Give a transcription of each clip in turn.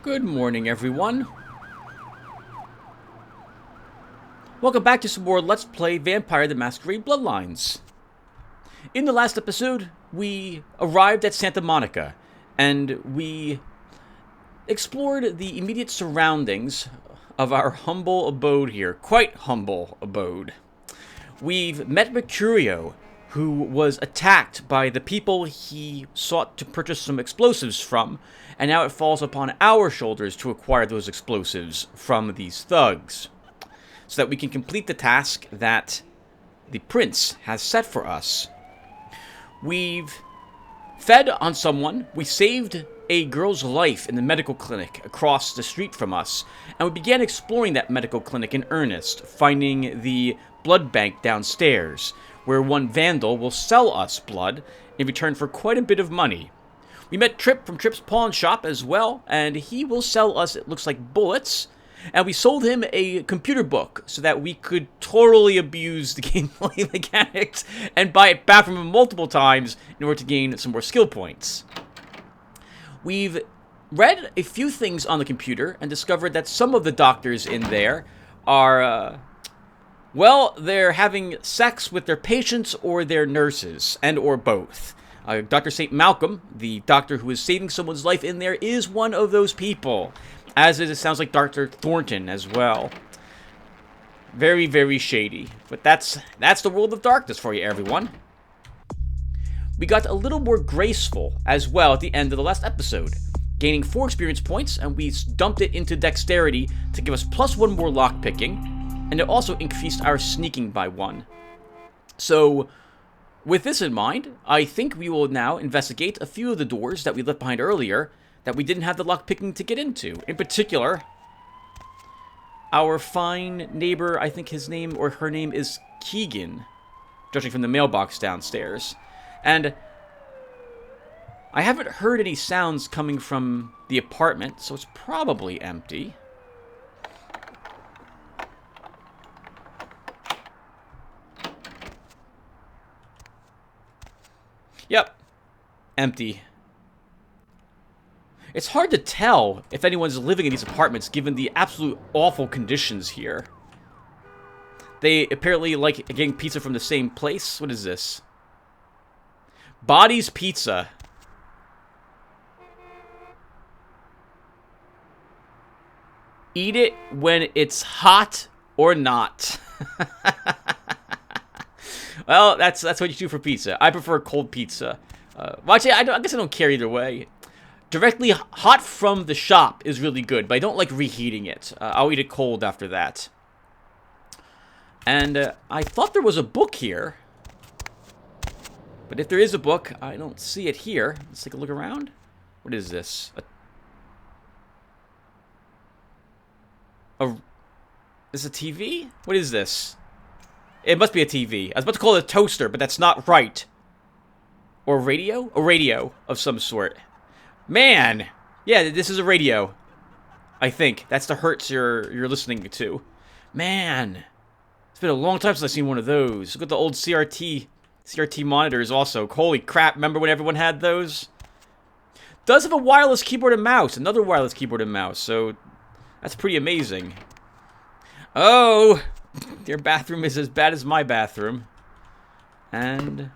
Good morning, everyone. Welcome back to some more Let's Play Vampire the Masquerade-Bloodlines. In the last episode, we arrived at Santa Monica, and we explored the immediate surroundings of our humble abode here. Quite humble abode. We've met Mercurio, who was attacked by the people he sought to purchase some explosives from, and now it falls upon our shoulders to acquire those explosives from these thugs, so that we can complete the task that the prince has set for us. We've fed on someone, we saved a girl's life in the medical clinic across the street from us, and we began exploring that medical clinic in earnest, finding the blood bank downstairs, where one vandal will sell us blood in return for quite a bit of money. We met Trip from Trip's pawn shop as well, and he will sell us, it looks like, bullets, and we sold him a computer book so that we could totally abuse the gameplay mechanics and buy it back from him multiple times in order to gain some more skill points. We've read a few things on the computer and discovered that some of the doctors in there are, well, they're having sex with their patients or their nurses, and or both. Dr. St. Malcolm, the doctor who is saving someone's life in there, is one of those people. As it sounds like Dr. Thornton as well. Very, very shady. But that's the world of darkness for you, everyone. We got a little more graceful as well at the end of the last episode, gaining 4 experience points, and we dumped it into dexterity to give us +1 more lockpicking, and it also increased our sneaking by 1. So, with this in mind, I think we will now investigate a few of the doors that we left behind earlier that we didn't have the lockpicking to get into. In particular, our fine neighbor, I think his name or her name is Keegan, judging from the mailbox downstairs. And I haven't heard any sounds coming from the apartment, so it's probably empty. Yep, empty. It's hard to tell if anyone's living in these apartments given the absolute awful conditions here. They apparently like getting pizza from the same place. What is this? Body's Pizza. Eat it when it's hot or not. Well, that's what you do for pizza. I prefer cold pizza. Well, actually, I guess I don't care either way. Directly hot from the shop is really good, but I don't like reheating it. I'll eat it cold after that. And I thought there was a book here. But if there is a book, I don't see it here. Let's take a look around. What is this? Is this a TV? What is this? It must be a TV. I was about to call it a toaster, but that's not right. Or radio? A radio of some sort. Man! Yeah, this is a radio. I think. That's the hertz you're listening to. Man! It's been a long time since I've seen one of those. Look at the old CRT monitors also. Holy crap, remember when everyone had those? Does have a wireless keyboard and mouse. Another wireless keyboard and mouse. So, that's pretty amazing. Oh! Your bathroom is as bad as my bathroom. And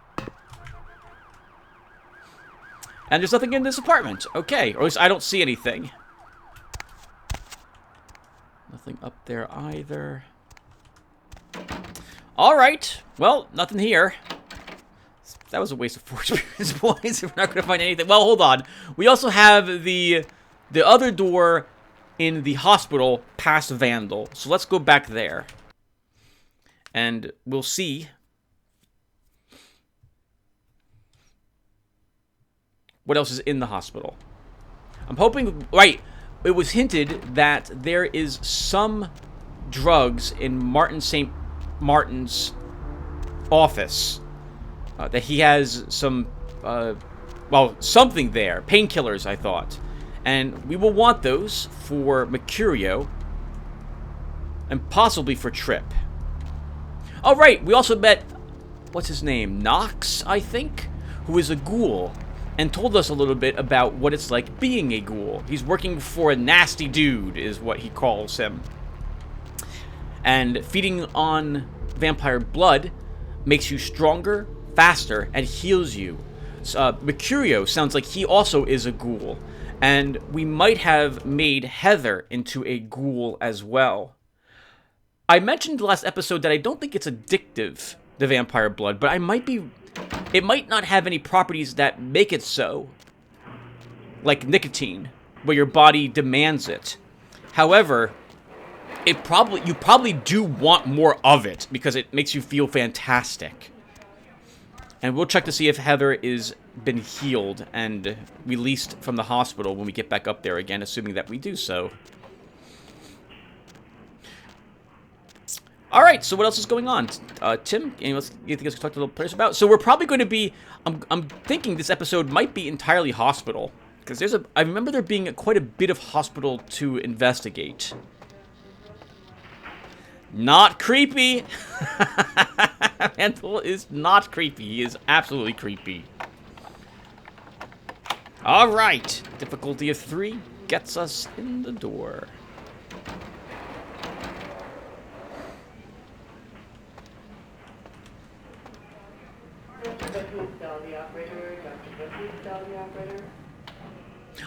there's nothing in this apartment. Okay, or at least I don't see anything. Nothing up there either. Alright, well, nothing here. That was a waste of 4 experience points. We're not going to find anything. Well, hold on. We also have the other door in the hospital past Vandal. So let's go back there. And we'll see what else is in the hospital. I'm hoping... Right. It was hinted that there is some drugs in Martin St. Martin's office. That he has some... well, something there. Painkillers, I thought. And we will want those for Mercurio. And possibly for Trip. Alright, we also met... What's his name? Knox, I think? Who is a ghoul. and told us a little bit about what it's like being a ghoul. He's working for a nasty dude, is what he calls him. And feeding on vampire blood makes you stronger, faster, and heals you. Mercurio sounds like he also is a ghoul, and we might have made Heather into a ghoul as well. I mentioned last episode that I don't think it's addictive, the vampire blood, but it might not have any properties that make it so, like nicotine, where your body demands it. However, you probably do want more of it because it makes you feel fantastic. And we'll check to see if Heather is been healed and released from the hospital when we get back up there again, assuming that we do so. Alright, so what else is going on? Tim, anything else to talk to the players about? So we're probably going to be... I'm thinking this episode might be entirely hospital. Because I remember there being quite a bit of hospital to investigate. Not creepy! Mantle is not creepy. He is absolutely creepy. Alright. Difficulty of 3 gets us in the door.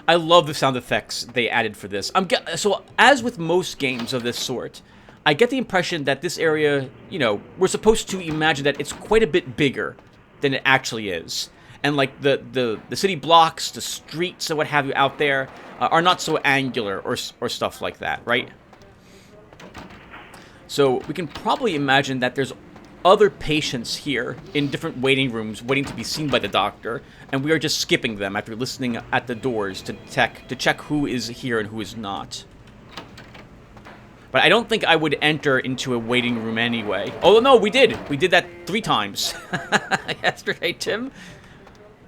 I love the sound effects they added for this. So, as with most games of this sort, I get the impression that this area, you know, we're supposed to imagine that it's quite a bit bigger than it actually is. And, like, the city blocks, the streets, and what have you out there are not so angular or stuff like that, right? So, we can probably imagine that there's other patients here in different waiting rooms waiting to be seen by the doctor, and we are just skipping them after listening at the doors to check who is here and who is not. But I don't think I would enter into a waiting room anyway. Oh, no, we did. We did that 3 times yesterday, Tim.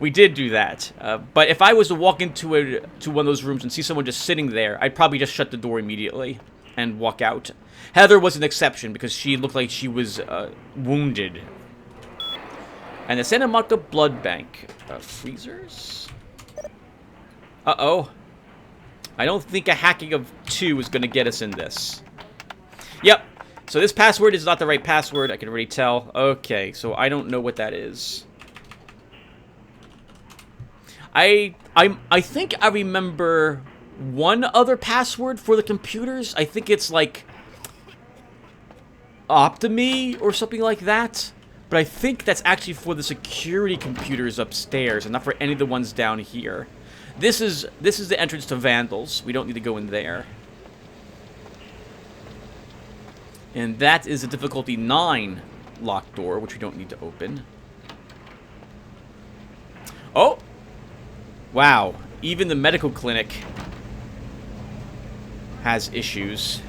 We did do that. But if I was to walk into one of those rooms and see someone just sitting there, I'd probably just shut the door immediately and walk out. Heather was an exception because she looked like she was wounded. And the Santa Monica Blood Bank. Freezers? Uh-oh. I don't think a hacking of 2 is going to get us in this. Yep. So this password is not the right password. I can already tell. Okay, so I don't know what that is. I think I remember one other password for the computers. I think it's like Optimi or something like that. But I think that's actually for the security computers upstairs and not for any of the ones down here. This is the entrance to Vandals. We don't need to go in there. And that is a difficulty 9 locked door, which we don't need to open. Oh! Wow. Even the medical clinic has issues.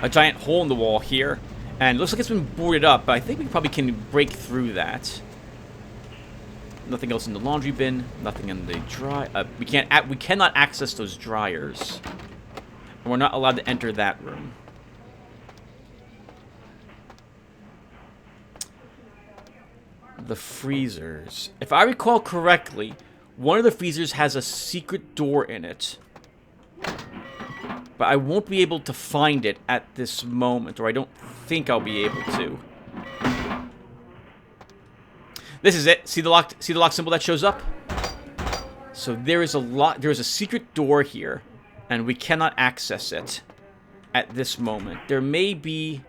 A giant hole in the wall here. And it looks like it's been boarded up, but I think we probably can break through that. Nothing else in the laundry bin. Nothing in the dry... we cannot access those dryers. And we're not allowed to enter that room. The freezers. If I recall correctly, one of the freezers has a secret door in it. But I won't be able to find it at this moment, or I don't think I'll be able to. This is it. See the lock symbol that shows up? So there is a secret door here, and we cannot access it at this moment. There may be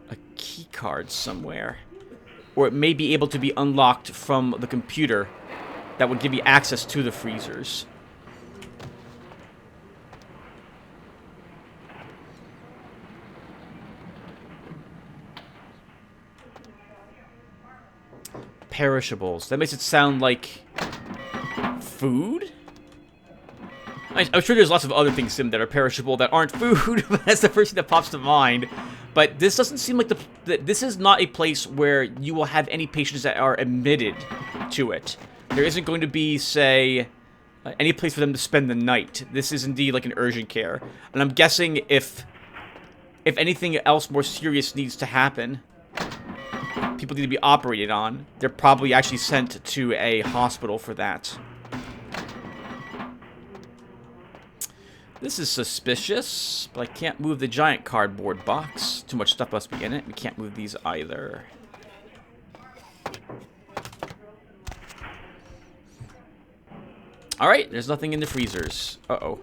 a key card somewhere, or it may be able to be unlocked from the computer that would give you access to the freezers. Perishables. That makes it sound like food? I'm sure there's lots of other things, Sim, that are perishable that aren't food, but that's the first thing that pops to mind. But this doesn't seem like this is not a place where you will have any patients that are admitted to it. There isn't going to be, say, any place for them to spend the night. This is indeed like an urgent care. And I'm guessing if anything else more serious needs to happen, people need to be operated on, they're probably actually sent to a hospital for that. This is suspicious, but I can't move the giant cardboard box. Too much stuff must be in it. We can't move these either. Alright, there's nothing in the freezers. Uh-oh.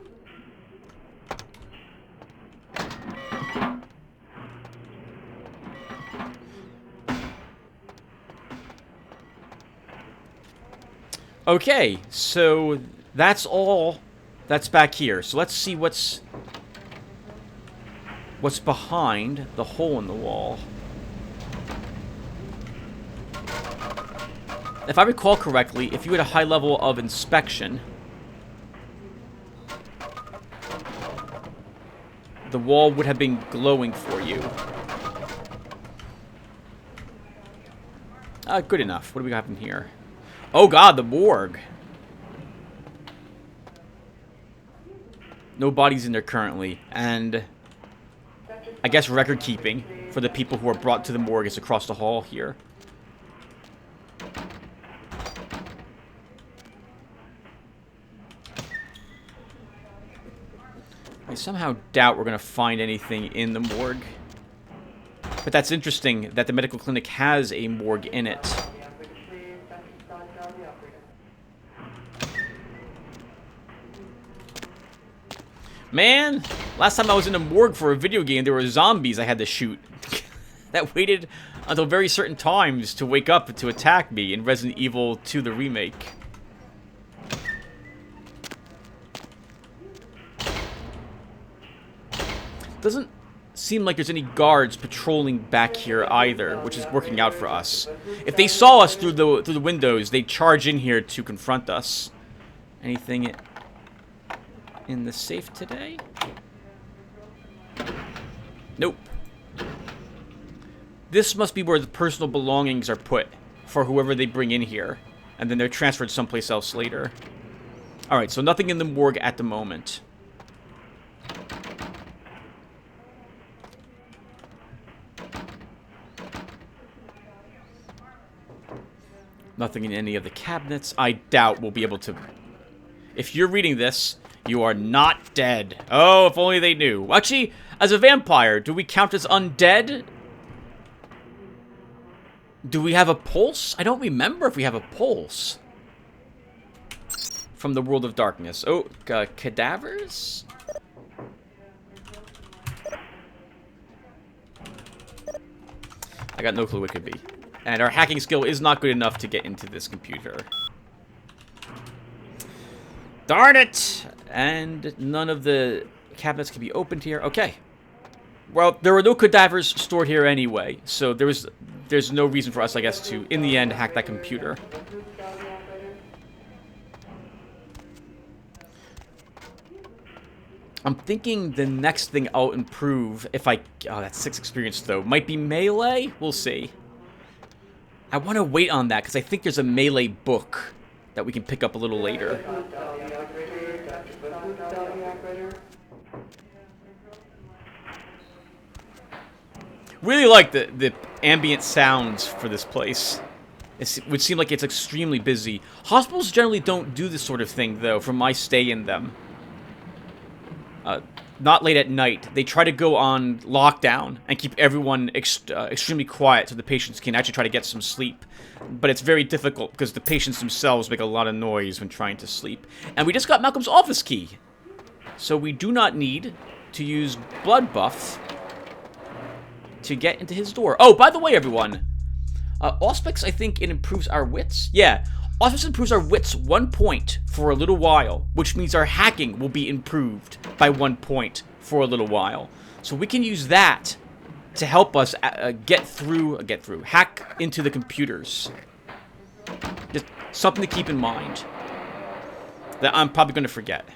Okay, so that's all that's back here. So let's see what's behind the hole in the wall. If I recall correctly, if you had a high level of inspection, the wall would have been glowing for you. Good enough. What do we have in here? Oh god, the morgue. No bodies in there currently, and I guess record keeping for the people who are brought to the morgue is across the hall here. I somehow doubt we're going to find anything in the morgue. But that's interesting that the medical clinic has a morgue in it. Man, last time I was in a morgue for a video game, there were zombies I had to shoot. That waited until very certain times to wake up to attack me in Resident Evil 2, the remake. Doesn't seem like there's any guards patrolling back here either, which is working out for us. If they saw us through the windows, they'd charge in here to confront us. Anything in the safe today? Nope. This must be where the personal belongings are put for whoever they bring in here, and then they're transferred someplace else later. Alright, so nothing in the morgue at the moment. Nothing in any of the cabinets. I doubt we'll be able to... If you're reading this, you are not dead. Oh, if only they knew. Actually, as a vampire, do we count as undead? Do we have a pulse? I don't remember if we have a pulse. From the World of Darkness. Oh, cadavers? I got no clue what it could be. And our hacking skill is not good enough to get into this computer. Darn it! And none of the cabinets can be opened here. Okay. Well, there were no cadavers stored here anyway, so there's no reason for us, I guess, to, in the end, hack that computer. I'm thinking the next thing I'll improve, if I... Oh, that's 6 experience, though. Might be melee? We'll see. I want to wait on that, because I think there's a melee book that we can pick up a little later. Really like the ambient sounds for this place. It would seem like it's extremely busy. Hospitals generally don't do this sort of thing, though, from my stay in them. Not late at night. They try to go on lockdown and keep everyone extremely quiet so the patients can actually try to get some sleep. But it's very difficult because the patients themselves make a lot of noise when trying to sleep. And we just got Malcolm's office key. So we do not need to use blood buff to get into his door. Oh, by the way, everyone. Auspice, I think it improves our wits. Yeah. Auspice improves our wits 1 point for a little while, which means our hacking will be improved by 1 point for a little while. So we can use that to help us hack into the computers. Just something to keep in mind that I'm probably going to forget.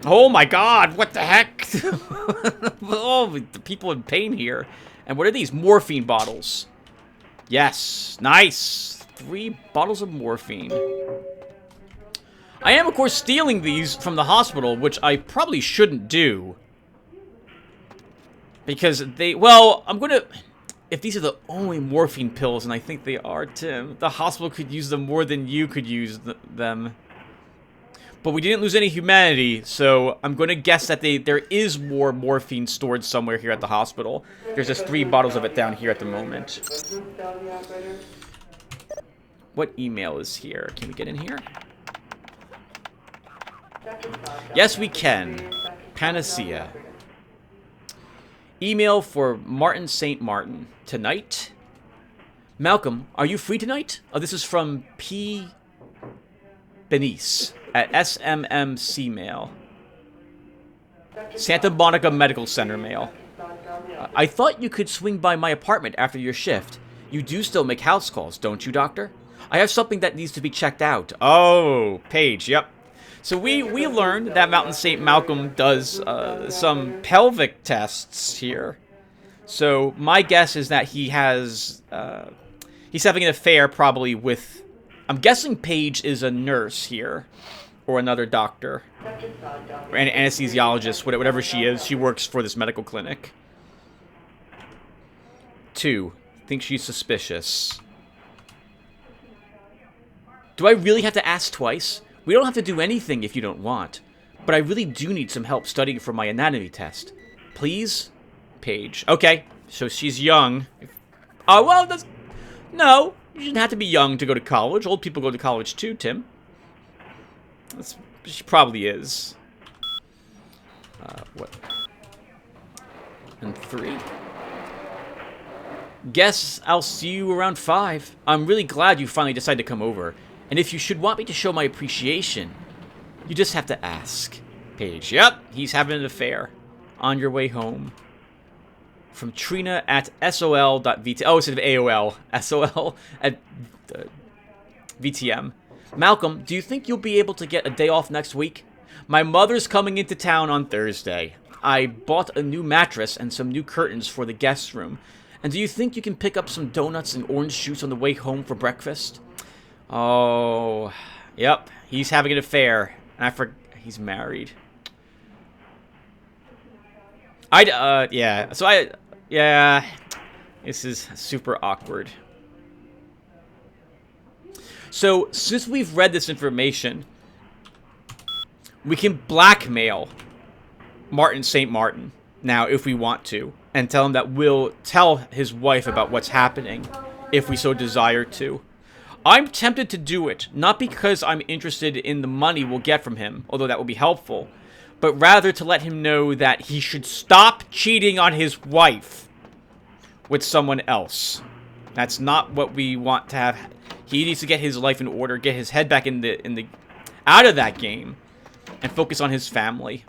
Oh my god, what the heck? Oh, the people in pain here. And what are these? Morphine bottles. Yes, nice. 3 bottles of morphine. I am, of course, stealing these from the hospital, which I probably shouldn't do. Because they... Well, I'm gonna... If these are the only morphine pills, and I think they are, Tim, the hospital could use them more than you could use them. But we didn't lose any humanity, so I'm going to guess that there is more morphine stored somewhere here at the hospital. There's just 3 bottles of it down here at the moment. What email is here? Can we get in here? Yes, we can. Panacea. Email for Martin St. Martin. Tonight? Malcolm, are you free tonight? Oh, this is from P. Benice at SMMC Mail. Santa Monica Medical Center Mail. I thought you could swing by my apartment after your shift. You do still make house calls, don't you, Doctor? I have something that needs to be checked out. Oh, Paige, yep. So we learned that Mountain St. Malcolm does some pelvic tests here. So my guess is that he has... he's having an affair probably with... I'm guessing Paige is a nurse here. Or another doctor. Or an anesthesiologist, whatever she is. She works for this medical clinic. 2. Think she's suspicious. Do I really have to ask twice? We don't have to do anything if you don't want. But I really do need some help studying for my anatomy test. Please? Paige. Okay, so she's young. Oh, well, that's... No, you shouldn't have to be young to go to college. Old people go to college too, Tim. She probably is. What? And 3? Guess I'll see you around 5. I'm really glad you finally decided to come over. And if you should want me to show my appreciation, you just have to ask. Paige, yep, he's having an affair. On your way home. From Trina at sol.vt. Oh, instead of AOL. SOL at VTM. Malcolm, do you think you'll be able to get a day off next week? My mother's coming into town on Thursday. I bought a new mattress and some new curtains for the guest room. And do you think you can pick up some donuts and orange juice on the way home for breakfast? Oh, yep. He's having an affair. And I forgot he's married. Yeah. So yeah. This is super awkward. So, since we've read this information, we can blackmail Martin St. Martin now if we want to, and tell him that we'll tell his wife about what's happening if we so desire to. I'm tempted to do it, not because I'm interested in the money we'll get from him, although that will be helpful, but rather to let him know that he should stop cheating on his wife with someone else. That's not what we want to have. He needs to get his life in order, get his head back in the out of that game, and focus on his family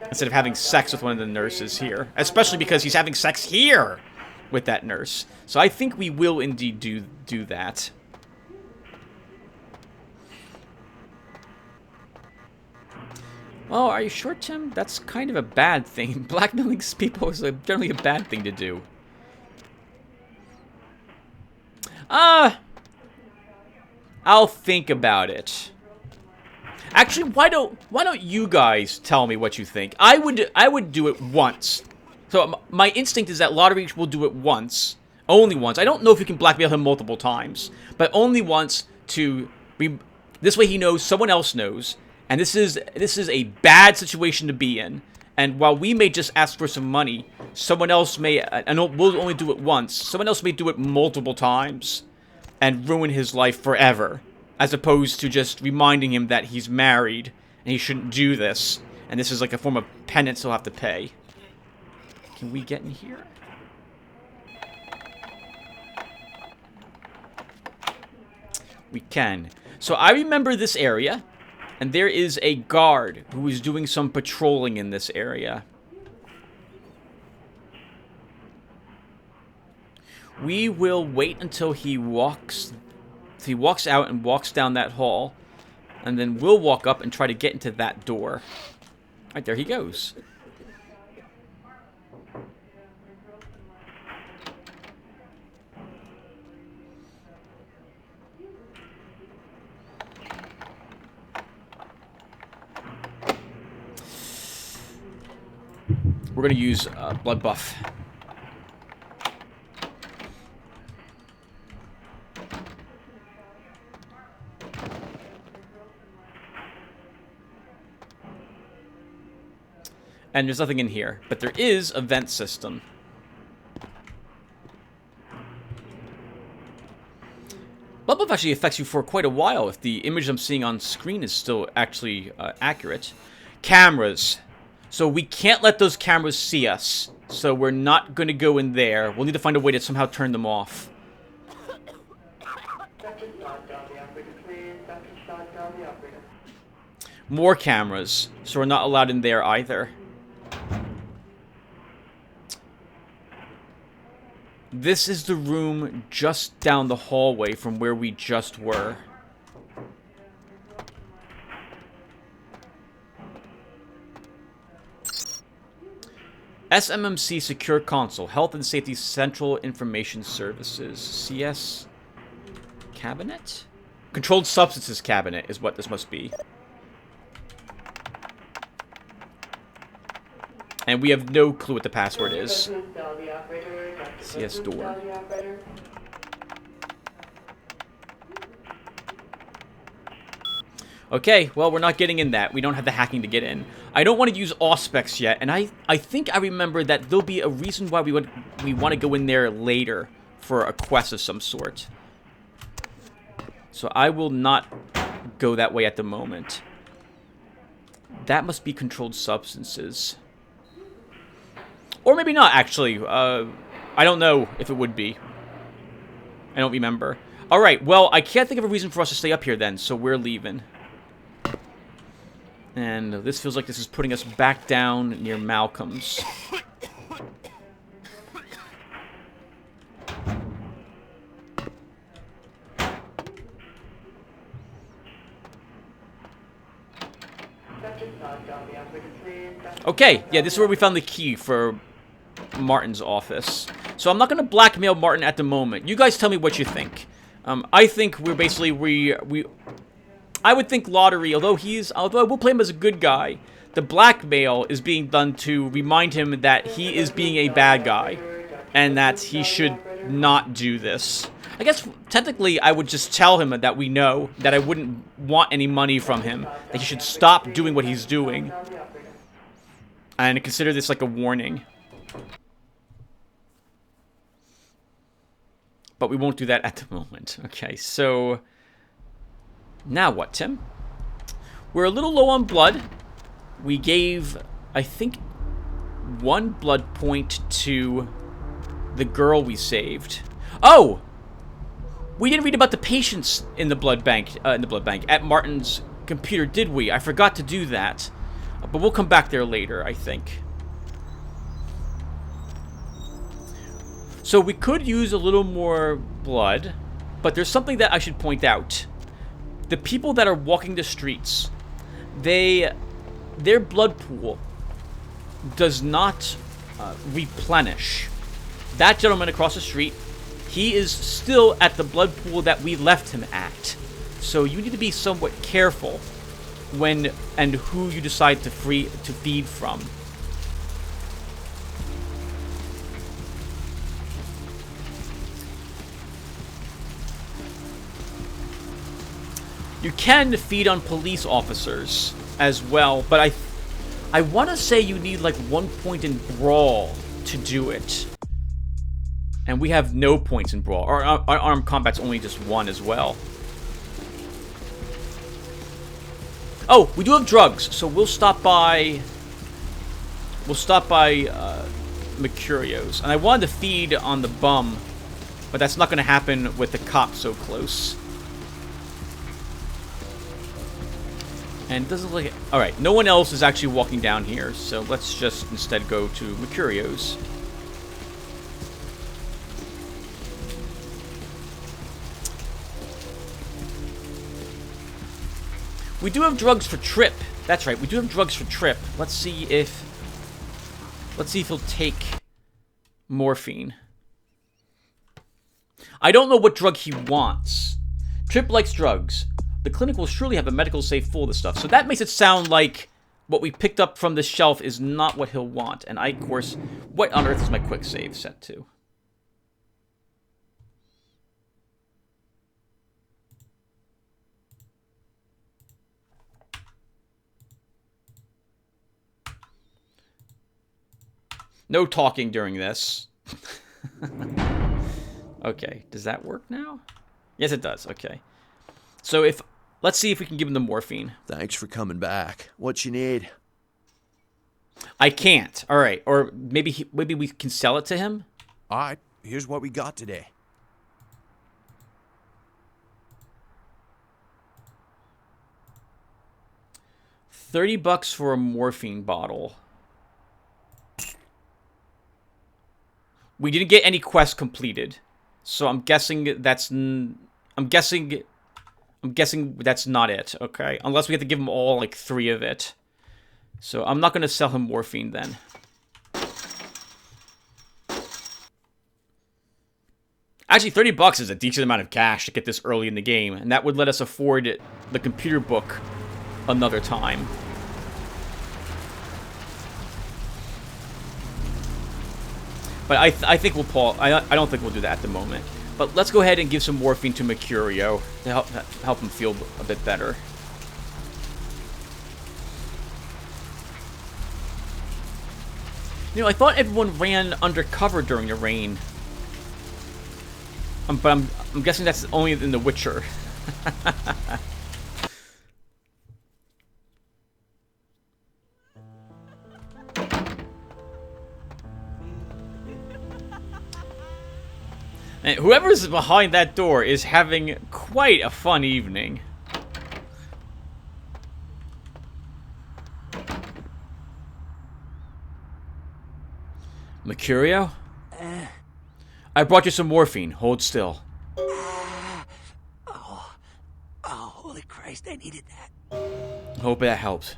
instead of having sex with one of the nurses here. Especially because he's having sex here with that nurse. So I think we will indeed do that. Well, are you sure, Tim? That's kind of a bad thing. Blackmailing people is generally a bad thing to do. I'll think about it. Actually, why don't you guys tell me what you think? I would do it once. So my instinct is that Lotaeri will do it once, only once. I don't know if you can blackmail him multiple times, but only once to this way he knows someone else knows, and this is a bad situation to be in. And while we may just ask for some money, someone else may, and we'll only do it once, someone else may do it multiple times and ruin his life forever, as opposed to just reminding him that he's married and he shouldn't do this, and this is like a form of penance he'll have to pay. Can we get in here? We can. So I remember this area. And there is a guard who is doing some patrolling in this area. We will wait until he walks out and walks down that hall. And then we'll walk up and try to get into that door. Right, there he goes. We're going to use blood buff. And there's nothing in here, but there is a vent system. Blood buff actually affects you for quite a while if the image I'm seeing on screen is still actually accurate. Cameras. So we can't let those cameras see us. So we're not going to go in there. We'll need to find a way to somehow turn them off. More cameras. So we're not allowed in there either. This is the room just down the hallway from where we just were. SMMC Secure Console, Health and Safety Central Information Services. CS Cabinet? Controlled Substances Cabinet is what this must be. And we have no clue what the password is. CS door. Okay, well, we're not getting in that. We don't have the hacking to get in. I don't want to use Auspex yet, and I think I remember that there'll be a reason why we want to go in there later for a quest of some sort. So I will not go that way at the moment. That must be controlled substances. Or maybe not, actually. I don't know if it would be. I don't remember. Alright, well, I can't think of a reason for us to stay up here then, so we're leaving. And this feels like this is putting us back down near Malcolm's. Okay, yeah, this is where we found the key for Martin's office. So I'm not going to blackmail Martin at the moment. You guys tell me what you think. I think we're basically, I would think Lotaeri, although we'll play him as a good guy, the blackmail is being done to remind him that he is being a bad guy. And that he should not do this. I guess, technically, I would just tell him that we know, that I wouldn't want any money from him, that he should stop doing what he's doing. And consider this like a warning. But we won't do that at the moment. Okay, so now what, Tim? We're a little low on blood. We gave, I think, 1 blood point to the girl we saved. Oh! We didn't read about the patients in the blood bank, at Martin's computer, did we? I forgot to do that. But we'll come back there later, I think. So we could use a little more blood, but there's something that I should point out. The people that are walking the streets, their blood pool does not replenish. That gentleman across the street, he is still at the blood pool that we left him at. So you need to be somewhat careful when and who you decide to feed from. You can feed on police officers as well, but I want to say you need like 1 point in Brawl to do it. And we have no points in Brawl. Our armed combat's only just 1 as well. Oh, we do have drugs, so we'll stop by Mercurio's. And I wanted to feed on the bum, but that's not going to happen with the cop so close. And it doesn't look like it. Alright, no one else is actually walking down here, so let's just instead go to Mercurio's. We do have drugs for Trip. That's right, we do have drugs for Trip. Let's see if he'll take morphine. I don't know what drug he wants. Trip likes drugs. The clinic will surely have a medical safe full of this stuff. So that makes it sound like what we picked up from the shelf is not what he'll want. And I, of course, what on earth is my quick save set to? No talking during this. Okay, does that work now? Yes, it does. Okay. So let's see if we can give him the morphine. Thanks for coming back. What you need? I can't. All right. Or maybe we can sell it to him? All right, here's what we got today. $30 for a morphine bottle. We didn't get any quests completed, so I'm guessing that's not it. Okay, unless we have to give him all like 3 of it. So I'm not gonna sell him morphine then. Actually, $30 is a decent amount of cash to get this early in the game, and that would let us afford the computer book another time. But I think we'll Paul. I don't think we'll do that at the moment. But let's go ahead and give some morphine to Mercurio to help him feel a bit better. You know, I thought everyone ran undercover during the rain. But I'm guessing that's only in The Witcher. And whoever's behind that door is having quite a fun evening. Mercurio? I brought you some morphine. Hold still. Oh, holy Christ, I needed that. Hope that helps.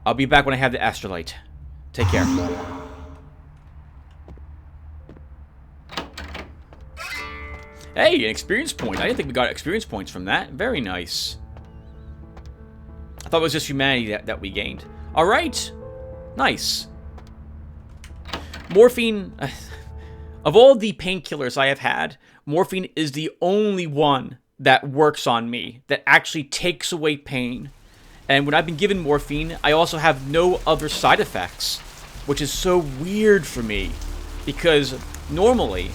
I'll be back when I have the astrolite. Take care. Hey, an experience point. I didn't think we got experience points from that. Very nice. I thought it was just humanity that we gained. Alright. Nice. Morphine... Of all the painkillers I have had, morphine is the only one that works on me, that actually takes away pain. And when I've been given morphine, I also have no other side effects, which is so weird for me. Because normally,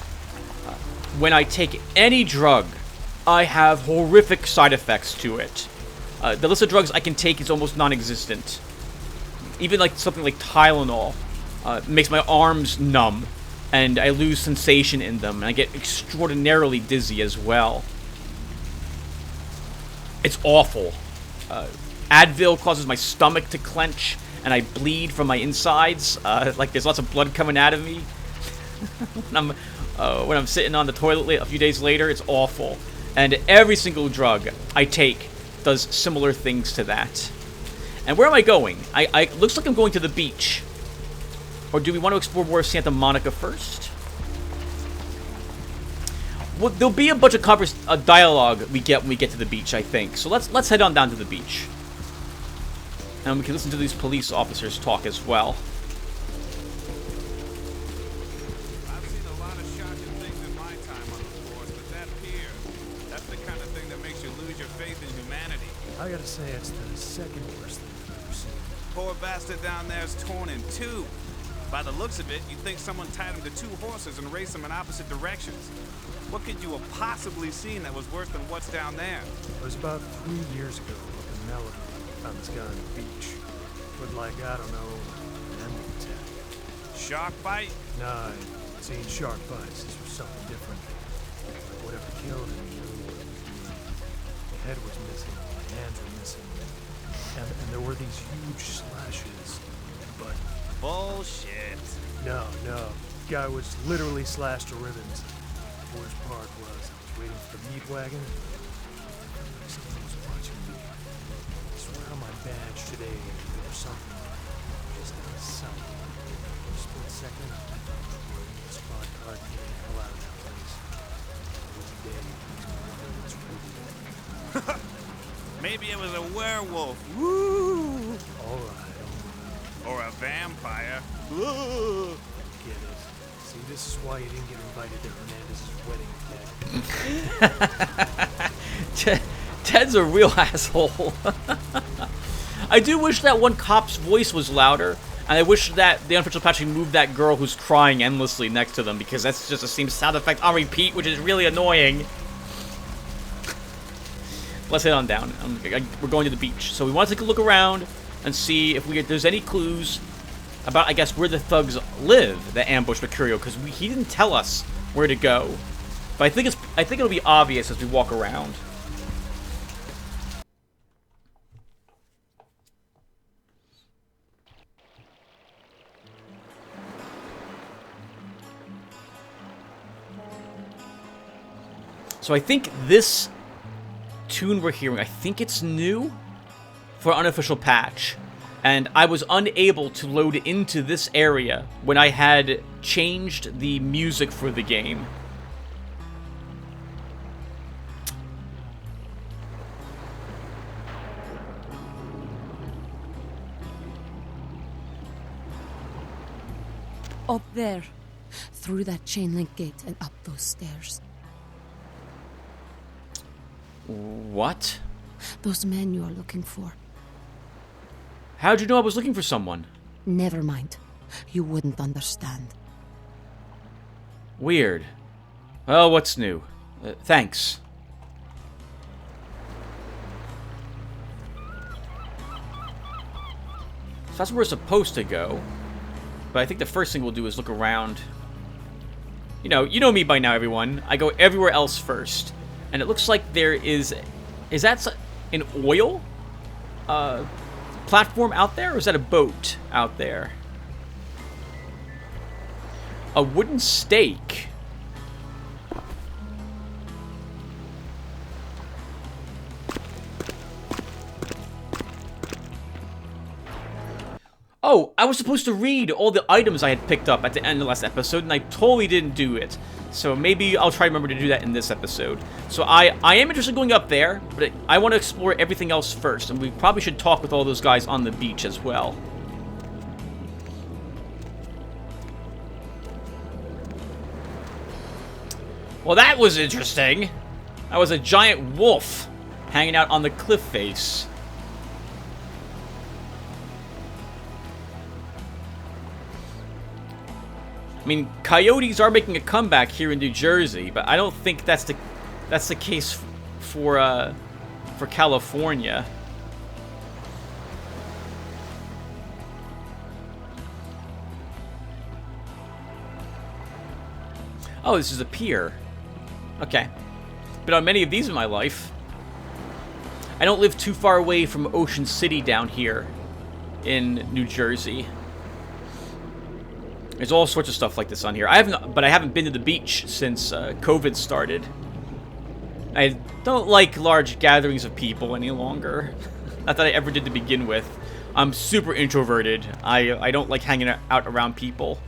when I take any drug, I have horrific side effects to it. The list of drugs I can take is almost non-existent. Even like something like Tylenol makes my arms numb, and I lose sensation in them, and I get extraordinarily dizzy as well. It's awful. Advil causes my stomach to clench, and I bleed from my insides. Like there's lots of blood coming out of me. When I'm sitting on the toilet a few days later, it's awful. And every single drug I take does similar things to that. And where am I going? Looks like I'm going to the beach. Or do we want to explore more of Santa Monica first? Well, there'll be a bunch of dialogue we get when we get to the beach, I think. So let's head on down to the beach. And we can listen to these police officers talk as well. I've seen a lot of shocking things in my time on the force, but that Pier, that's the kind of thing that makes you lose your faith in humanity. I gotta say, it's the second worst thing I've ever seen. Poor bastard down there's torn in 2. By the looks of it, you'd think someone tied him to 2 horses and raced them in opposite directions. What could you have possibly seen that was worse than what's down there? It was about 3 years ago up in Malibu. Found this guy on the beach. With like, I don't know, an animal attack. Shark bite? Nah, I'd seen shark bites. This was something different. Like whatever killed him, the head was missing, the hands were missing. And there were these huge slashes. But Bullshit. no. Guy was literally slashed to ribbons. The worst part was I was waiting for the meat wagon. Someone was watching me. I swear on my badge today there was something just out of sight. For a split second, I the squad car to get the hell out of that place. It was dead. It was Maybe it was a werewolf. Woo! all right. Or a vampire. Get it. See, this is why you didn't get invited to Hernandez's wedding, Ted. Ted's a real asshole. I do wish that one cop's voice was louder, and I wish that the unofficial patch moved that girl who's crying endlessly next to them, because that's just the same sound effect on repeat, which is really annoying. Let's head on down. We're going to the beach. So we want to take a look around and see if there's any clues about, I guess, where the thugs live that ambushed Mercurio, because he didn't tell us where to go. But I think it'll be obvious as we walk around. So I think this tune we're hearing, I think it's new for an unofficial patch. And I was unable to load into this area when I had changed the music for the game. Up there. Through that chain link gate and up those stairs. What? Those men you are looking for. How'd you know I was looking for someone? Never mind. You wouldn't understand. Weird. Well, what's new? Thanks. So that's where we're supposed to go. But I think the first thing we'll do is look around. You know me by now, everyone. I go everywhere else first. And it looks like there is that an oil platform out there, or is that a boat out there? A wooden stake. Oh, I was supposed to read all the items I had picked up at the end of the last episode, and I totally didn't do it. So maybe I'll try to remember to do that in this episode. So I am interested in going up there, but I want to explore everything else first, and we probably should talk with all those guys on the beach as well. Well, that was interesting. That was a giant wolf hanging out on the cliff face. I mean, coyotes are making a comeback here in New Jersey, but I don't think that's the case for California. Oh, this is a pier. Okay. Been on many of these in my life. I don't live too far away from Ocean City down here in New Jersey. There's all sorts of stuff like this on here. I haven't been to the beach since COVID started. I don't like large gatherings of people any longer. Not that I ever did to begin with. I'm super introverted. I don't like hanging out around people.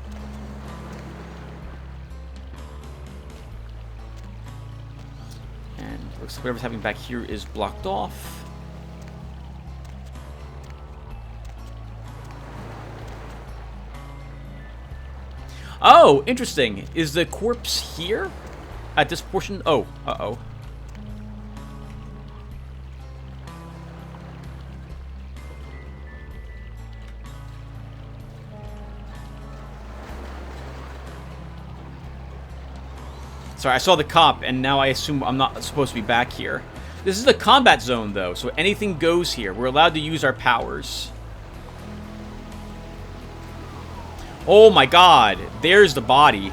And looks like whatever's happening back here is blocked off. Oh, interesting. Is the corpse here? At this portion? Oh, uh-oh. Sorry, I saw the cop, and now I assume I'm not supposed to be back here. This is the combat zone, though, so anything goes here. We're allowed to use our powers. Oh my god, there's the body.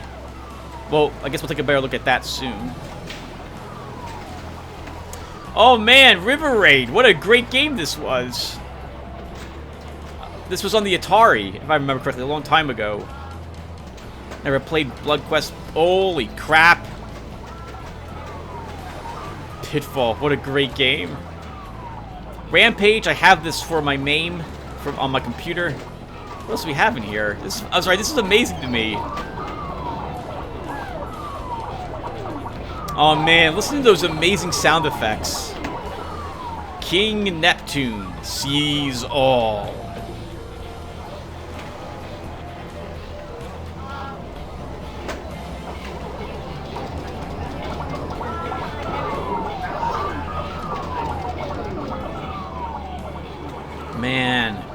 Well, I guess we'll take a better look at that soon. Oh man, River Raid, what a great game this was. This was on the Atari, if I remember correctly, a long time ago. Never played Blood Quest. Holy crap. Pitfall, what a great game. Rampage, I have this for my main on my computer. What else do we have in here? I'm sorry, this is amazing to me. Oh man, listen to those amazing sound effects. King Neptune sees all.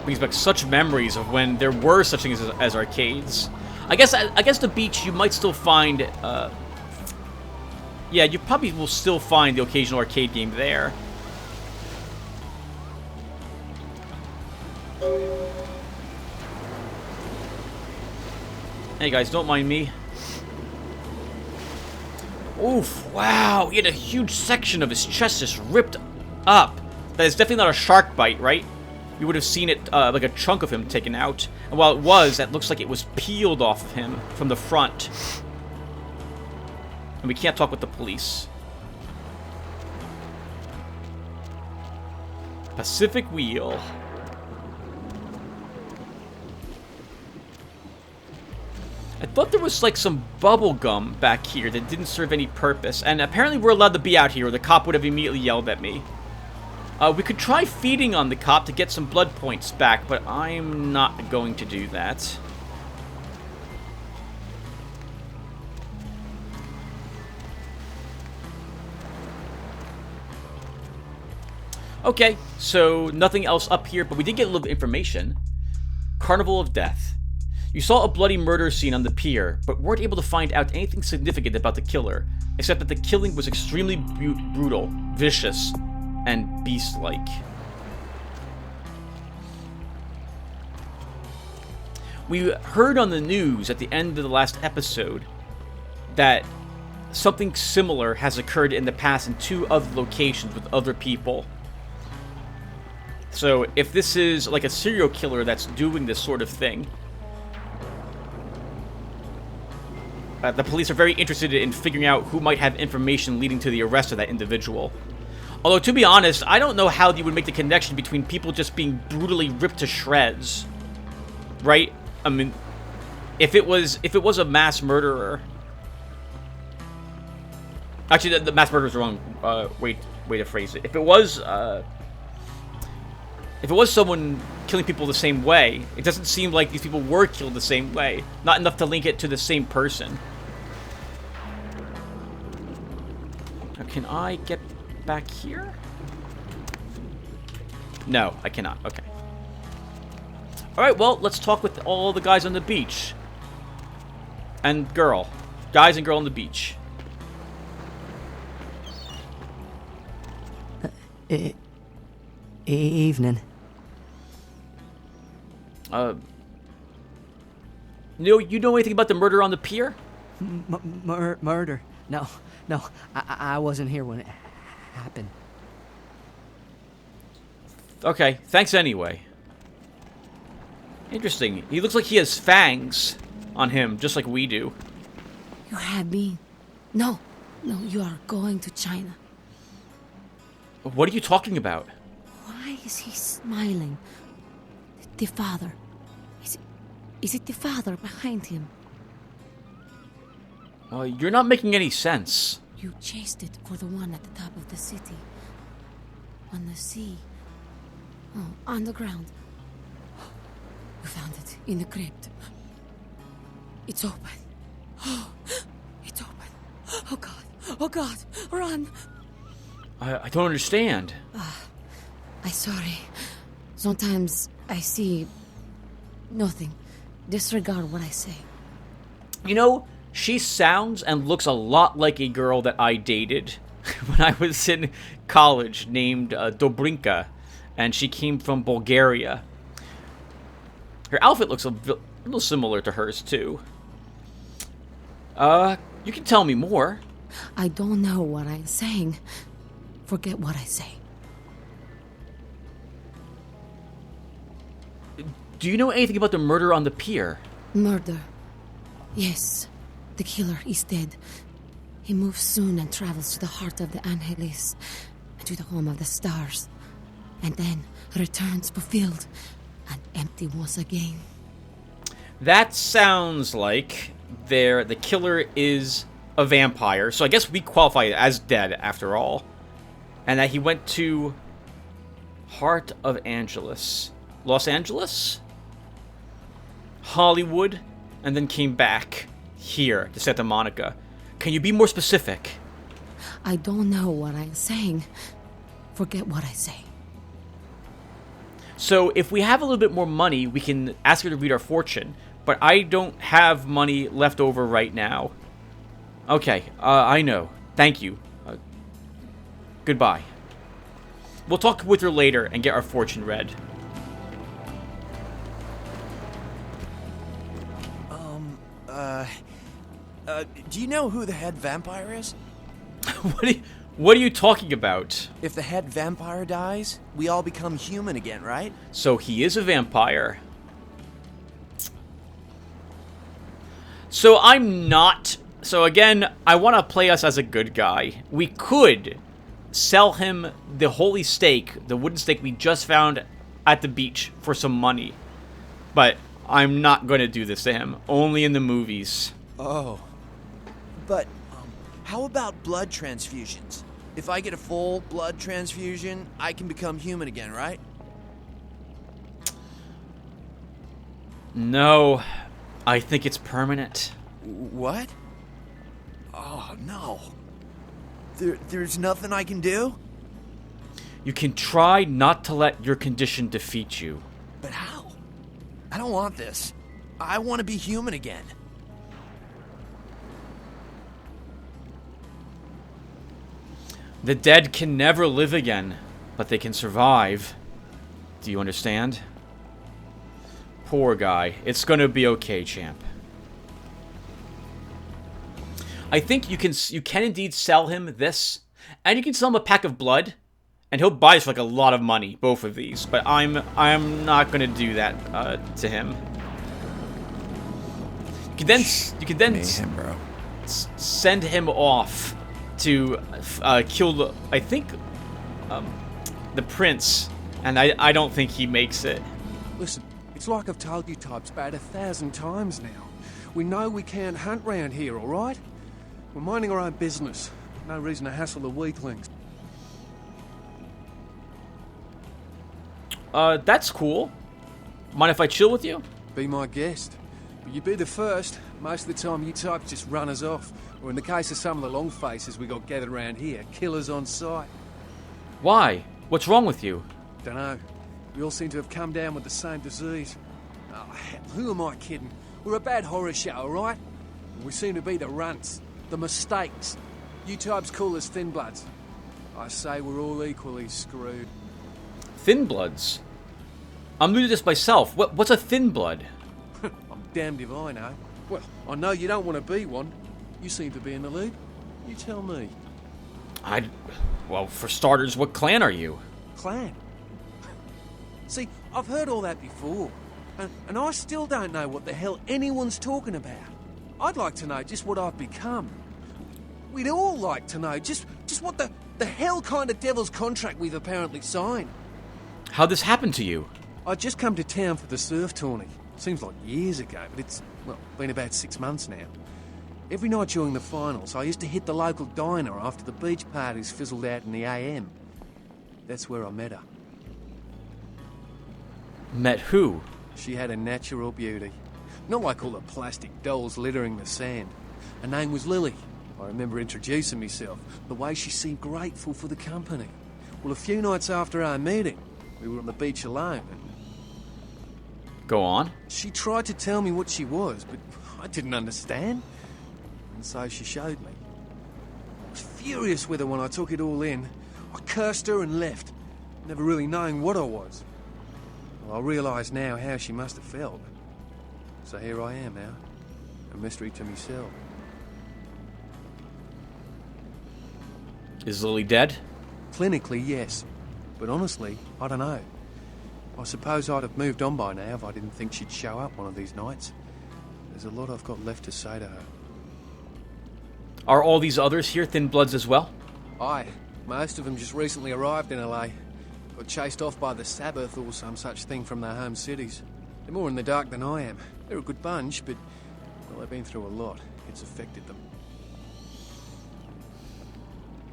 brings back such memories of when there were such things as arcades. I guess the beach you might still find. Yeah, you probably will still find the occasional arcade game there. Hey guys, don't mind me. Oof, wow, he had a huge section of his chest just ripped up. That is definitely not a shark bite, right? You would have seen it, like a chunk of him taken out. And while it was, that looks like it was peeled off of him from the front. And we can't talk with the police. Pacific Wheel. I thought there was like some bubble gum back here that didn't serve any purpose. And apparently we're allowed to be out here or the cop would have immediately yelled at me. We could try feeding on the cop to get some blood points back, but I'm not going to do that. Okay, so nothing else up here, but we did get a little information. Carnival of Death. You saw a bloody murder scene on the pier, but weren't able to find out anything significant about the killer, except that the killing was extremely brutal, vicious, and beast-like. We heard on the news at the end of the last episode that something similar has occurred in the past in 2 other locations with other people. So if this is like a serial killer that's doing this sort of thing, the police are very interested in figuring out who might have information leading to the arrest of that individual. Although, to be honest, I don't know how you would make the connection between people just being brutally ripped to shreds. Right? I mean, if it was a mass murderer... Actually, the mass murderer is the wrong way to phrase it. If it was someone killing people the same way, it doesn't seem like these people were killed the same way. Not enough to link it to the same person. Now, can I get back here? No, I cannot. Okay. Alright, well, let's talk with all the guys on the beach. And girl. Guys and girl on the beach. Evening. You know anything about the murder on the pier? Murder? No, I wasn't here when it happened. Okay, thanks anyway. Interesting. He looks like he has fangs on him, just like we do. You had me. No, you are going to China. What are you talking about? Why is he smiling? The father. Is it the father behind him? You're not making any sense. You chased it for the one at the top of the city. On the sea. Oh, on the ground. You found it in the crypt. It's open. Oh, it's open. Oh God. Oh God. Run. I don't understand. I'm sorry. Sometimes I see nothing. Disregard what I say. You know, she sounds and looks a lot like a girl that I dated when I was in college named Dobrinka, and she came from Bulgaria. Her outfit looks a little similar to hers, too. You can tell me more. I don't know what I'm saying. Forget what I say. Do you know anything about the murder on the pier? Murder. Yes. The killer is dead. He moves soon and travels to the heart of the Angeles, to the home of the stars, and then returns fulfilled and empty once again. That sounds like the killer is a vampire, so I guess we qualify as dead after all. And that he went to Heart of Angeles. Los Angeles? Hollywood, and then came back here to Santa Monica. Can you be more specific? I don't know what I'm saying. Forget what I say. So if we have a little bit more money, we can ask her to read our fortune. But I don't have money left over right now. Okay, I know. Thank you. Goodbye. We'll talk with her later and get our fortune read. Do you know who the head vampire is? What are you talking about? If the head vampire dies, we all become human again, right? So he is a vampire. So I'm not... So again, I want to play us as a good guy. We could sell him the holy stake, the wooden stake we just found at the beach for some money. But I'm not going to do this to him. Only in the movies. Oh. But, how about blood transfusions? If I get a full blood transfusion, I can become human again, right? No. I think it's permanent. What? Oh, no. There's nothing I can do? You can try not to let your condition defeat you. But how? I don't want this. I want to be human again. The dead can never live again, but they can survive. Do you understand? Poor guy. It's gonna be okay, champ. I think you can indeed sell him this, and you can sell him a pack of blood, and he'll buy us for like a lot of money, both of these. But I'm not gonna do that to him. You can then Mayhem, bro. send him off to kill I think the prince, and I don't think he makes it. Listen, it's like I've told you types about 1,000 times now. We know we can't hunt round here, alright? We're minding our own business. No reason to hassle the weaklings. That's cool. Mind if I chill with you? Be my guest. But you be the first. Most of the time you types just run us off. Or in the case of some of the long faces we got gathered around here, killers on sight. Why? What's wrong with you? Dunno. We all seem to have come down with the same disease. Oh, hell, who am I kidding? We're a bad horror show, alright? We seem to be the runts, the mistakes. You types call us thin bloods. I say we're all equally screwed. Thin bloods? I'm new to this myself. What's a thin blood? I'm damned if I know. Well, I know you don't want to be one. You seem to be in the lead. You tell me. Well, for starters, what clan are you? Clan? See, I've heard all that before. And I still don't know what the hell anyone's talking about. I'd like to know just what I've become. We'd all like to know just what the hell kind of devil's contract we've apparently signed. How'd this happen to you? I'd just come to town for the surf tourney. Seems like years ago, but it's, well, been about 6 months now. Every night during the finals, I used to hit the local diner after the beach parties fizzled out in the AM. That's where I met her. Met who? She had a natural beauty. Not like all the plastic dolls littering the sand. Her name was Lily. I remember introducing myself, the way she seemed grateful for the company. Well, a few nights after our meeting, we were on the beach alone, and Go on. she tried to tell me what she was, but I didn't understand. And so she showed me. I was furious with her when I took it all in. I cursed her and left, never really knowing what I was. Well, I realise now how she must have felt. So here I am now, a mystery to myself. Is Lily dead? Clinically, yes. But honestly, I don't know. I suppose I'd have moved on by now if I didn't think she'd show up one of these nights. There's a lot I've got left to say to her. Are all these others here thin bloods as well? Aye, most of them just recently arrived in LA. Got chased off by the Sabbath or some such thing from their home cities. They're more in the dark than I am. They're a good bunch, but well, they've been through a lot. It's affected them.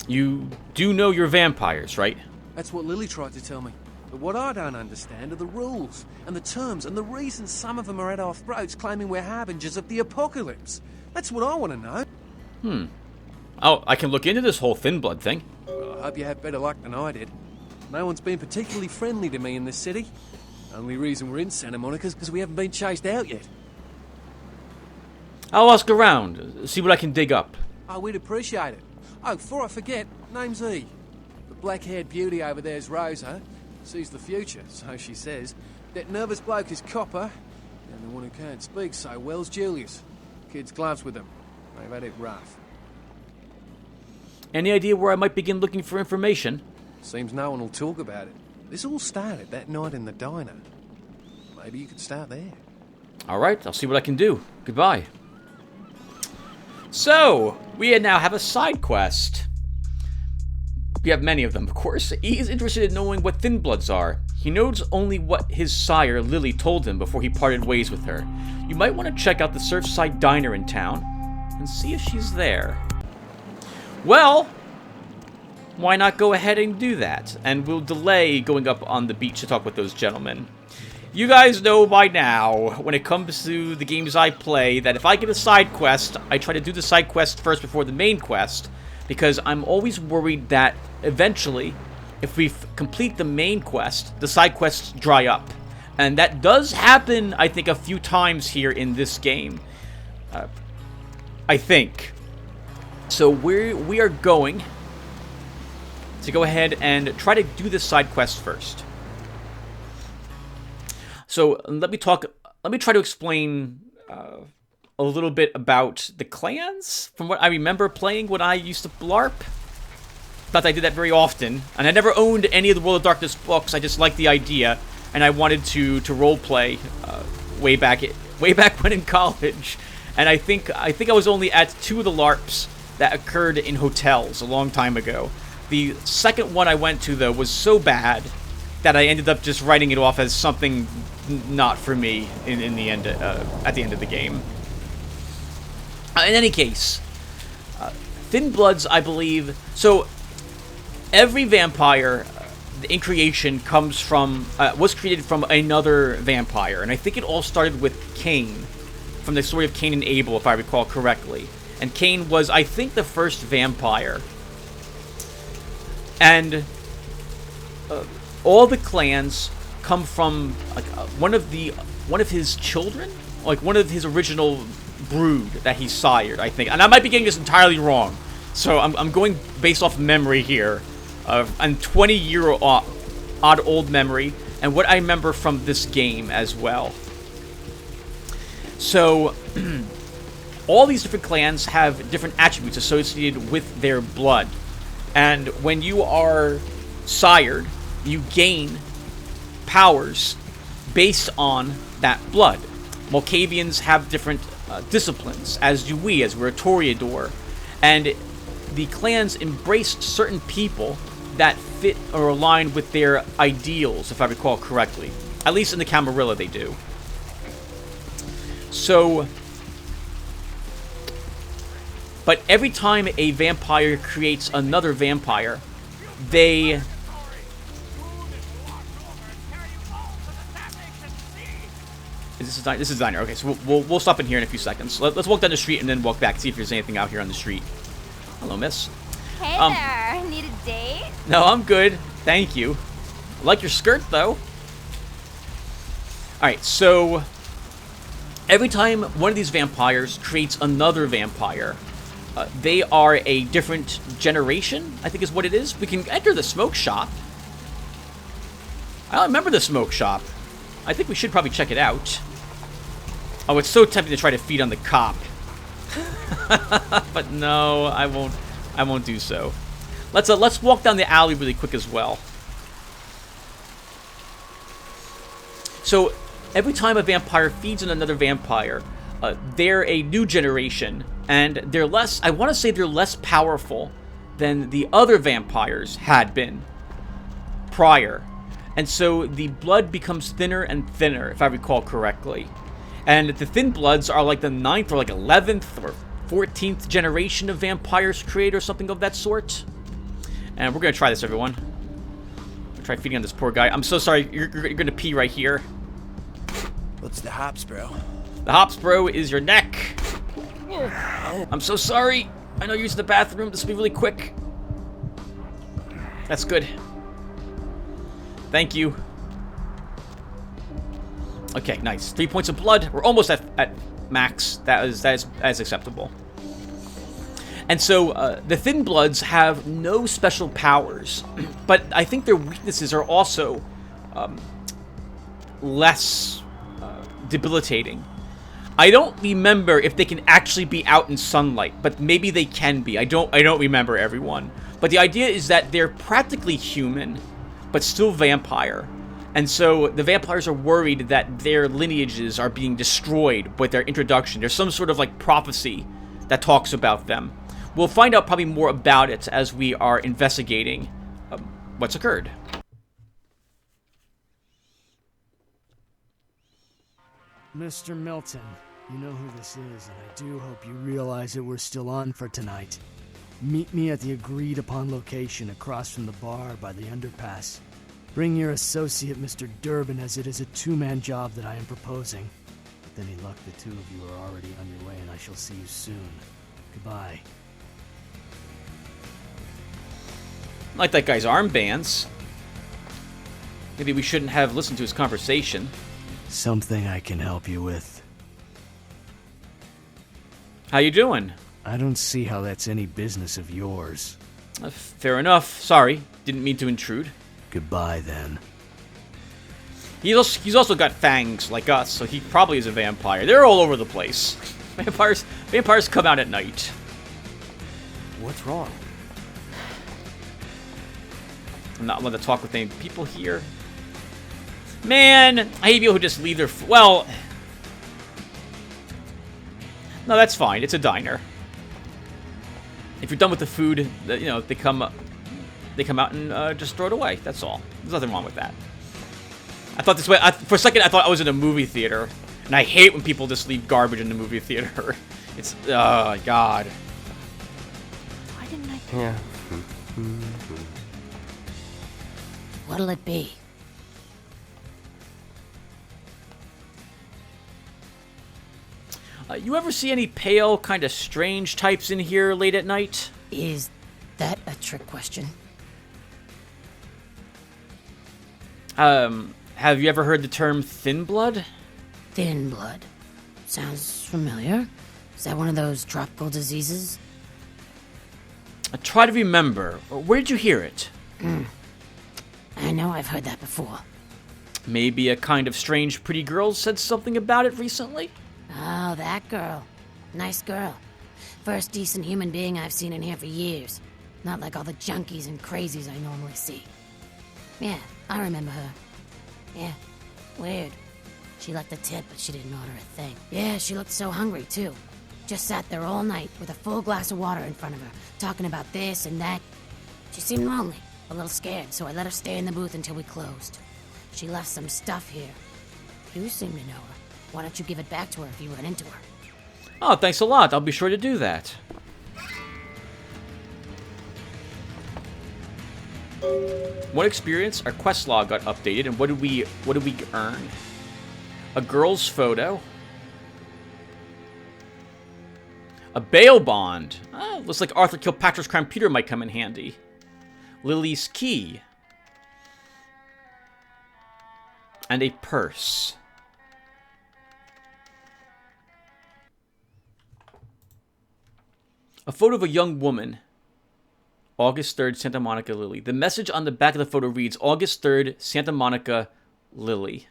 You do know you're vampires, right? That's what Lily tried to tell me. But what I don't understand are the rules, and the terms, and the reasons some of them are at our throats claiming we're harbingers of the apocalypse. That's what I want to know. Oh, I can look into this whole thin blood thing. Well, I hope you have better luck than I did. No one's been particularly friendly to me in this city. Only reason we're in Santa Monica is because we haven't been chased out yet. I'll ask around, see what I can dig up. Oh, we'd appreciate it. Oh, before I forget, name's E. The black-haired beauty over there's Rosa. Sees the future, so she says. That nervous bloke is Copper. And the one who can't speak so well's Julius. Kid's gloves with them. They've had it rough. Any idea where I might begin looking for information? Seems no one will talk about it. This all started that night in the diner. Maybe you could start there. Alright, I'll see what I can do. Goodbye. So, we now have a side quest. We have many of them, of course. E is interested in knowing what Thin Bloods are. He knows only what his sire, Lily, told him before he parted ways with her. You might want to check out the Surfside Diner in town and see if she's there. Well, why not go ahead and do that? And we'll delay going up on the beach to talk with those gentlemen. You guys know by now, when it comes to the games I play, that if I get a side quest, I try to do the side quest first before the main quest, because I'm always worried that eventually, if we complete the main quest, the side quests dry up. And that does happen, I think, a few times here in this game. I think. So we are going to go ahead and try to do this side quest first. So let me try to explain a little bit about the clans from what I remember playing when I used to LARP. Not that I did that very often, and I never owned any of the World of Darkness books. I just liked the idea, and I wanted to role play way back when in college. And I think I was only at 2 of the LARPs that occurred in hotels a long time ago. The second one I went to, though, was so bad that I ended up just writing it off as something not for me in the end, at the end of the game. In any case, Thin Bloods, I believe... So, every vampire in creation comes from... was created from another vampire, and I think it all started with Cain, from the story of Cain and Abel, if I recall correctly. And Cain was, I think, the first vampire. And all the clans come from like one of his children, like one of his original brood that he sired, I think. And I might be getting this entirely wrong, so I'm going based off memory here, and 20-year-odd old memory, and what I remember from this game as well. So all these different clans have different attributes associated with their blood. And when you are sired, you gain powers based on that blood. Malkavians have different disciplines, as do we, as we're a Toreador. And the clans embrace certain people that fit or align with their ideals, if I recall correctly. At least in the Camarilla they do. So... But every time a vampire creates another vampire, they... This is diner. Okay, so we'll stop in here in a few seconds. Let's walk down the street and then walk back, see if there's anything out here on the street. Hello, miss. Hey there. Need a date? No, I'm good. Thank you. I like your skirt, though. Alright, so... Every time one of these vampires creates another vampire... they are a different generation, I think is what it is. We can enter the smoke shop. I don't remember the smoke shop. I think we should probably check it out. Oh, it's so tempting to try to feed on the cop. But no, I won't do so. Let's walk down the alley really quick as well. So, every time a vampire feeds on another vampire, they're a new generation, and they're less, I want to say they're less powerful than the other vampires had been prior. And so the blood becomes thinner and thinner, if I recall correctly. And the Thin Bloods are like the 9th or like 11th or 14th generation of vampires created or something of that sort. And we're going to try this, everyone. I'm going to try feeding on this poor guy. I'm so sorry, you're going to pee right here. What's the hops, bro? The hops, bro, is your neck. I'm so sorry. I know you're using the bathroom. This will be really quick. That's good. Thank you. Okay, nice. 3 points of blood. We're almost at max. That is acceptable. And so the Thin Bloods have no special powers, but I think their weaknesses are also less debilitating. I don't remember if they can actually be out in sunlight, but maybe they can be. I don't remember, everyone. But the idea is that they're practically human, but still vampire. And so the vampires are worried that their lineages are being destroyed with their introduction. There's some sort of like prophecy that talks about them. We'll find out probably more about it as we are investigating what's occurred. Mr. Milton, you know who this is, and I do hope you realize that we're still on for tonight. Meet me at the agreed-upon location across from the bar by the underpass. Bring your associate, Mr. Durbin, as it is a two-man job that I am proposing. With any luck, the two of you are already on your way, and I shall see you soon. Goodbye. Like that guy's armbands. Maybe we shouldn't have listened to his conversation. Something I can help you with. How you doing? I don't see how that's any business of yours. Fair enough. Sorry. Didn't mean to intrude. Goodbye, then. He's also got fangs like us, so he probably is a vampire. They're all over the place. Vampires come out at night. What's wrong? I'm not allowed to talk with any people here. Man, I hate people who just leave their... Well... No, that's fine. It's a diner. If you're done with the food, you know, they come out and just throw it away. That's all. There's nothing wrong with that. I thought this way... for a second, I thought I was in a movie theater. And I hate when people just leave garbage in the movie theater. It's... Oh, God. Why didn't I... Yeah. What'll it be? You ever see any pale, kind of strange types in here late at night? Is that a trick question? Have you ever heard the term thin blood? Thin blood. Sounds familiar. Is that one of those tropical diseases? Try to remember. Where did you hear it? I know I've heard that before. Maybe a kind of strange pretty girl said something about it recently? Oh, that girl. Nice girl. First decent human being I've seen in here for years. Not like all the junkies and crazies I normally see. Yeah, I remember her. Yeah, weird. She left a tip, but she didn't order a thing. Yeah, she looked so hungry, too. Just sat there all night with a full glass of water in front of her, talking about this and that. She seemed lonely, a little scared, so I let her stay in the booth until we closed. She left some stuff here. You seem to know her. Why don't you give it back to her if you run into her? Oh, thanks a lot. I'll be sure to do that. What experience? Our quest log got updated, and what did we earn? A girl's photo. A bail bond. Oh, looks like Arthur Kilpatrick's computer might come in handy. Lily's key. And a purse. A photo of a young woman. August 3rd, Santa Monica, Lily. The message on the back of the photo reads, August 3rd, Santa Monica, Lily.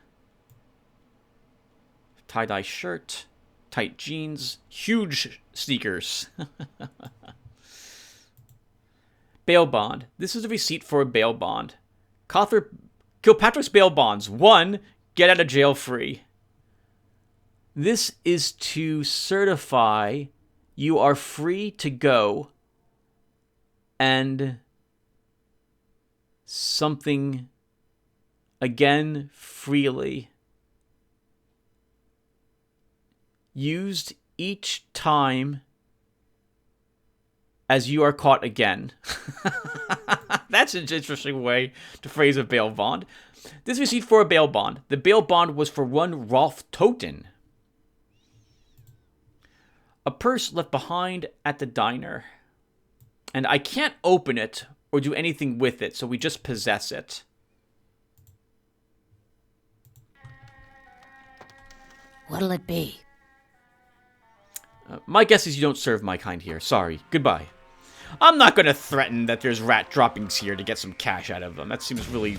Tie-dye shirt, tight jeans, huge sneakers. Bail bond. This is a receipt for a bail bond. Kilpatrick's bail bonds. 1, get out of jail free. This is to certify you are free to go and something again freely. Used each time as you are caught again. That's an interesting way to phrase a bail bond. This receipt for a bail bond. The bail bond was for one Rolf Toten. A purse left behind at the diner. And I can't open it or do anything with it, so we just possess it. What'll it be? My guess is you don't serve my kind here. Sorry. Goodbye. I'm not going to threaten that there's rat droppings here to get some cash out of them. That seems really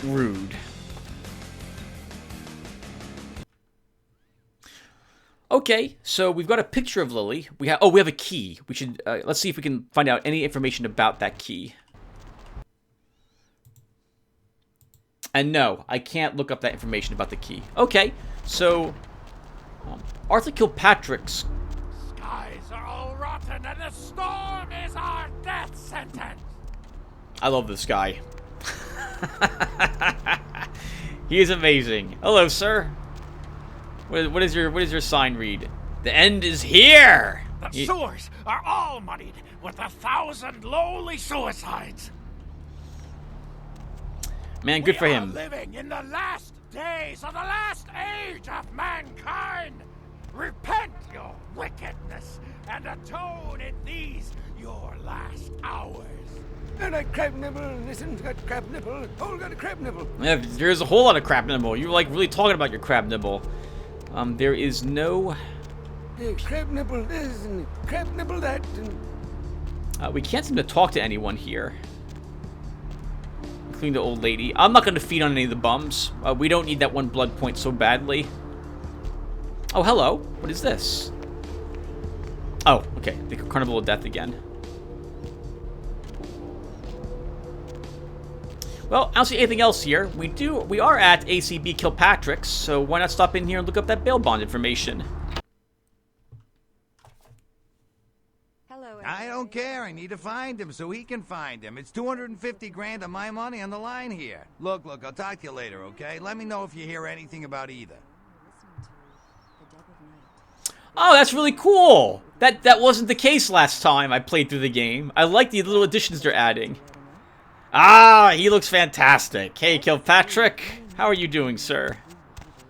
rude. Okay, so we've got a picture of Lily. We have a key. We should let's see if we can find out any information about that key. And no, I can't look up that information about the key. Okay, so Arthur Kilpatrick's. Skies are all rotten, and the storm is our death sentence. I love this guy. He is amazing. Hello, sir. What is your sign read? The end is here. The sewers are all muddied with 1,000 lowly suicides. Man, good for him. We are living in the last days of the last age of mankind. Repent your wickedness and atone in these your last hours. And a crab nibble, listen, got crab nibble, all got a crab nibble. Yeah, there's a whole lot of crab nibble. You're like really talking about your crab nibble. There is no. Crab nibble this and crab nibble that. And... we can't seem to talk to anyone here, including the old lady. I'm not going to feed on any of the bums. We don't need that one blood point so badly. Oh, hello. What is this? Oh, okay. The Carnival of Death again. Well, I don't see anything else here. We are at ACB Kilpatrick's, so why not stop in here and look up that bail bond information? Hello. I don't care. I need to find him so he can find him. It's 250 grand of my money on the line here. Look, I'll talk to you later, okay? Let me know if you hear anything about either. Oh, that's really cool. That wasn't the case last time I played through the game. I like the little additions they're adding. Ah, he looks fantastic. Hey, Kilpatrick. How are you doing, sir?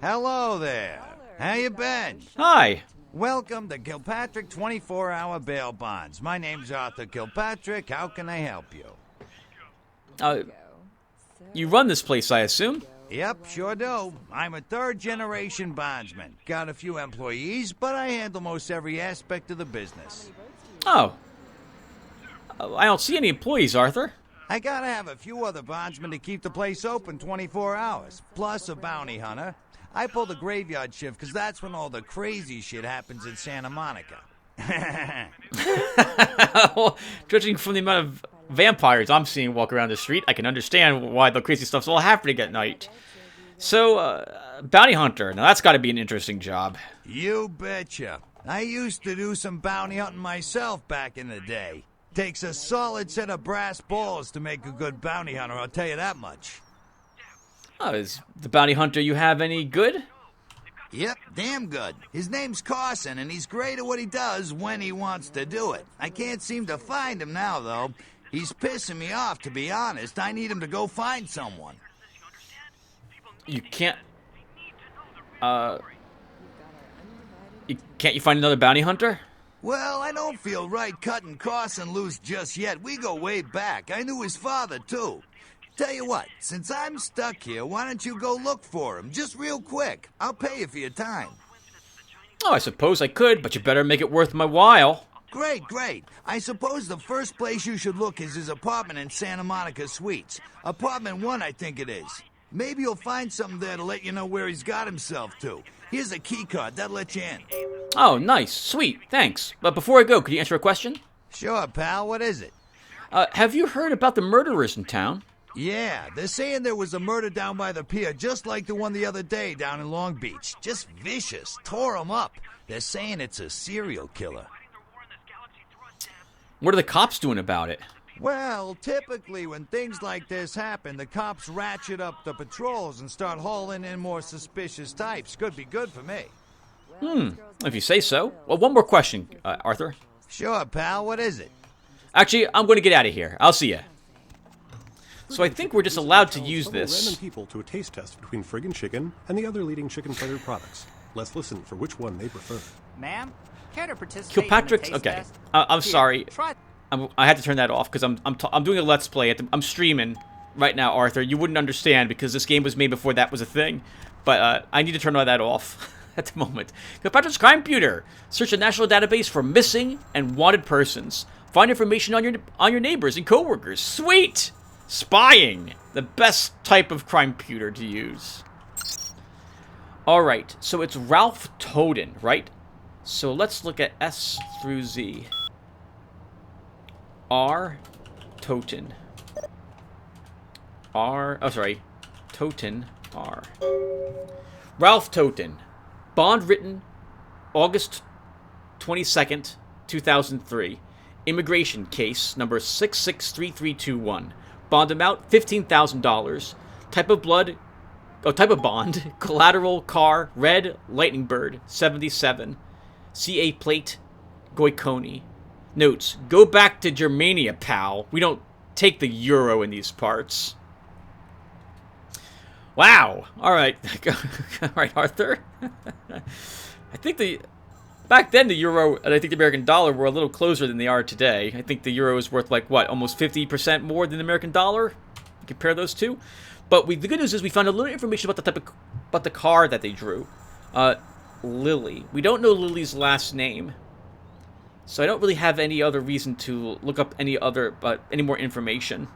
Hello there. How you been? Hi. Welcome to Kilpatrick 24-hour bail bonds. My name's Arthur Kilpatrick. How can I help you? You run this place, I assume? Yep, sure do. I'm a third-generation bondsman. Got a few employees, but I handle most every aspect of the business. Oh. I don't see any employees, Arthur. I gotta have a few other bondsmen to keep the place open 24 hours, plus a bounty hunter. I pull the graveyard shift because that's when all the crazy shit happens in Santa Monica. Well, judging from the amount of vampires I'm seeing walk around the street, I can understand why the crazy stuff's all happening at night. So, bounty hunter. Now that's gotta be an interesting job. You betcha. I used to do some bounty hunting myself back in the day. Takes a solid set of brass balls to make a good bounty hunter, I'll tell you that much. Oh, is the bounty hunter you have any good? Yep, damn good. His name's Carson, and he's great at what he does when he wants to do it. I can't seem to find him now, though. He's pissing me off, to be honest. I need him to go find someone. You can't... Can't you find another bounty hunter? Well, I don't feel right cutting Carson loose just yet. We go way back. I knew his father, too. Tell you what, since I'm stuck here, why don't you go look for him? Just real quick. I'll pay you for your time. Oh, I suppose I could, but you better make it worth my while. Great. I suppose the first place you should look is his apartment in Santa Monica Suites. Apartment 1, I think it is. Maybe you'll find something there to let you know where he's got himself to. Here's a key card. That'll let you in. Oh, nice. Sweet. Thanks. But before I go, could you answer a question? Sure, pal. What is it? Have you heard about the murderers in town? Yeah, they're saying there was a murder down by the pier, just like the one the other day down in Long Beach. Just vicious. Tore 'em up. They're saying it's a serial killer. What are the cops doing about it? Well, typically when things like this happen, the cops ratchet up the patrols and start hauling in more suspicious types. Could be good for me. If you say so. Well, one more question, Arthur. Sure, pal. What is it? Actually, I'm going to get out of here. I'll see you. So I think we're just allowed to use this. Random people to a taste test between friggin' chicken and the other leading chicken-flavored products. Let's listen for which one they prefer. Ma'am, care to participate Kilpatrick's. in the taste Okay. test? I'm Here, sorry. Try. I had to turn that off because I'm doing a let's play. I'm streaming right now, Arthur. You wouldn't understand because this game was made before that was a thing. But I need to turn all that off at the moment. Cleopatra's Crime Computer. Search a national database for missing and wanted persons. Find information on your neighbors and coworkers. Sweet! Spying. The best type of crime computer to use. Alright, so it's Ralph Toden, right? So let's look at S through Z. R. Toten. R. Oh, sorry. Toten. R. Ralph Toten. Bond written August 22nd, 2003. Immigration case number 663321. Bond amount $15,000. Type of blood. Oh, type of bond. Collateral car. Red Lightning Bird 77. CA plate. Goikoni. Notes. Go back to Germania, pal. We don't take the euro in these parts. Wow. All right. All right, Arthur. I think back then the euro and I think the American dollar were a little closer than they are today. I think the euro is worth like, what, almost 50% more than the American dollar? Compare those two. But the good news is we found a little information about the car that they drew. Lily. We don't know Lily's last name. So I don't really have any other reason to look up any more information.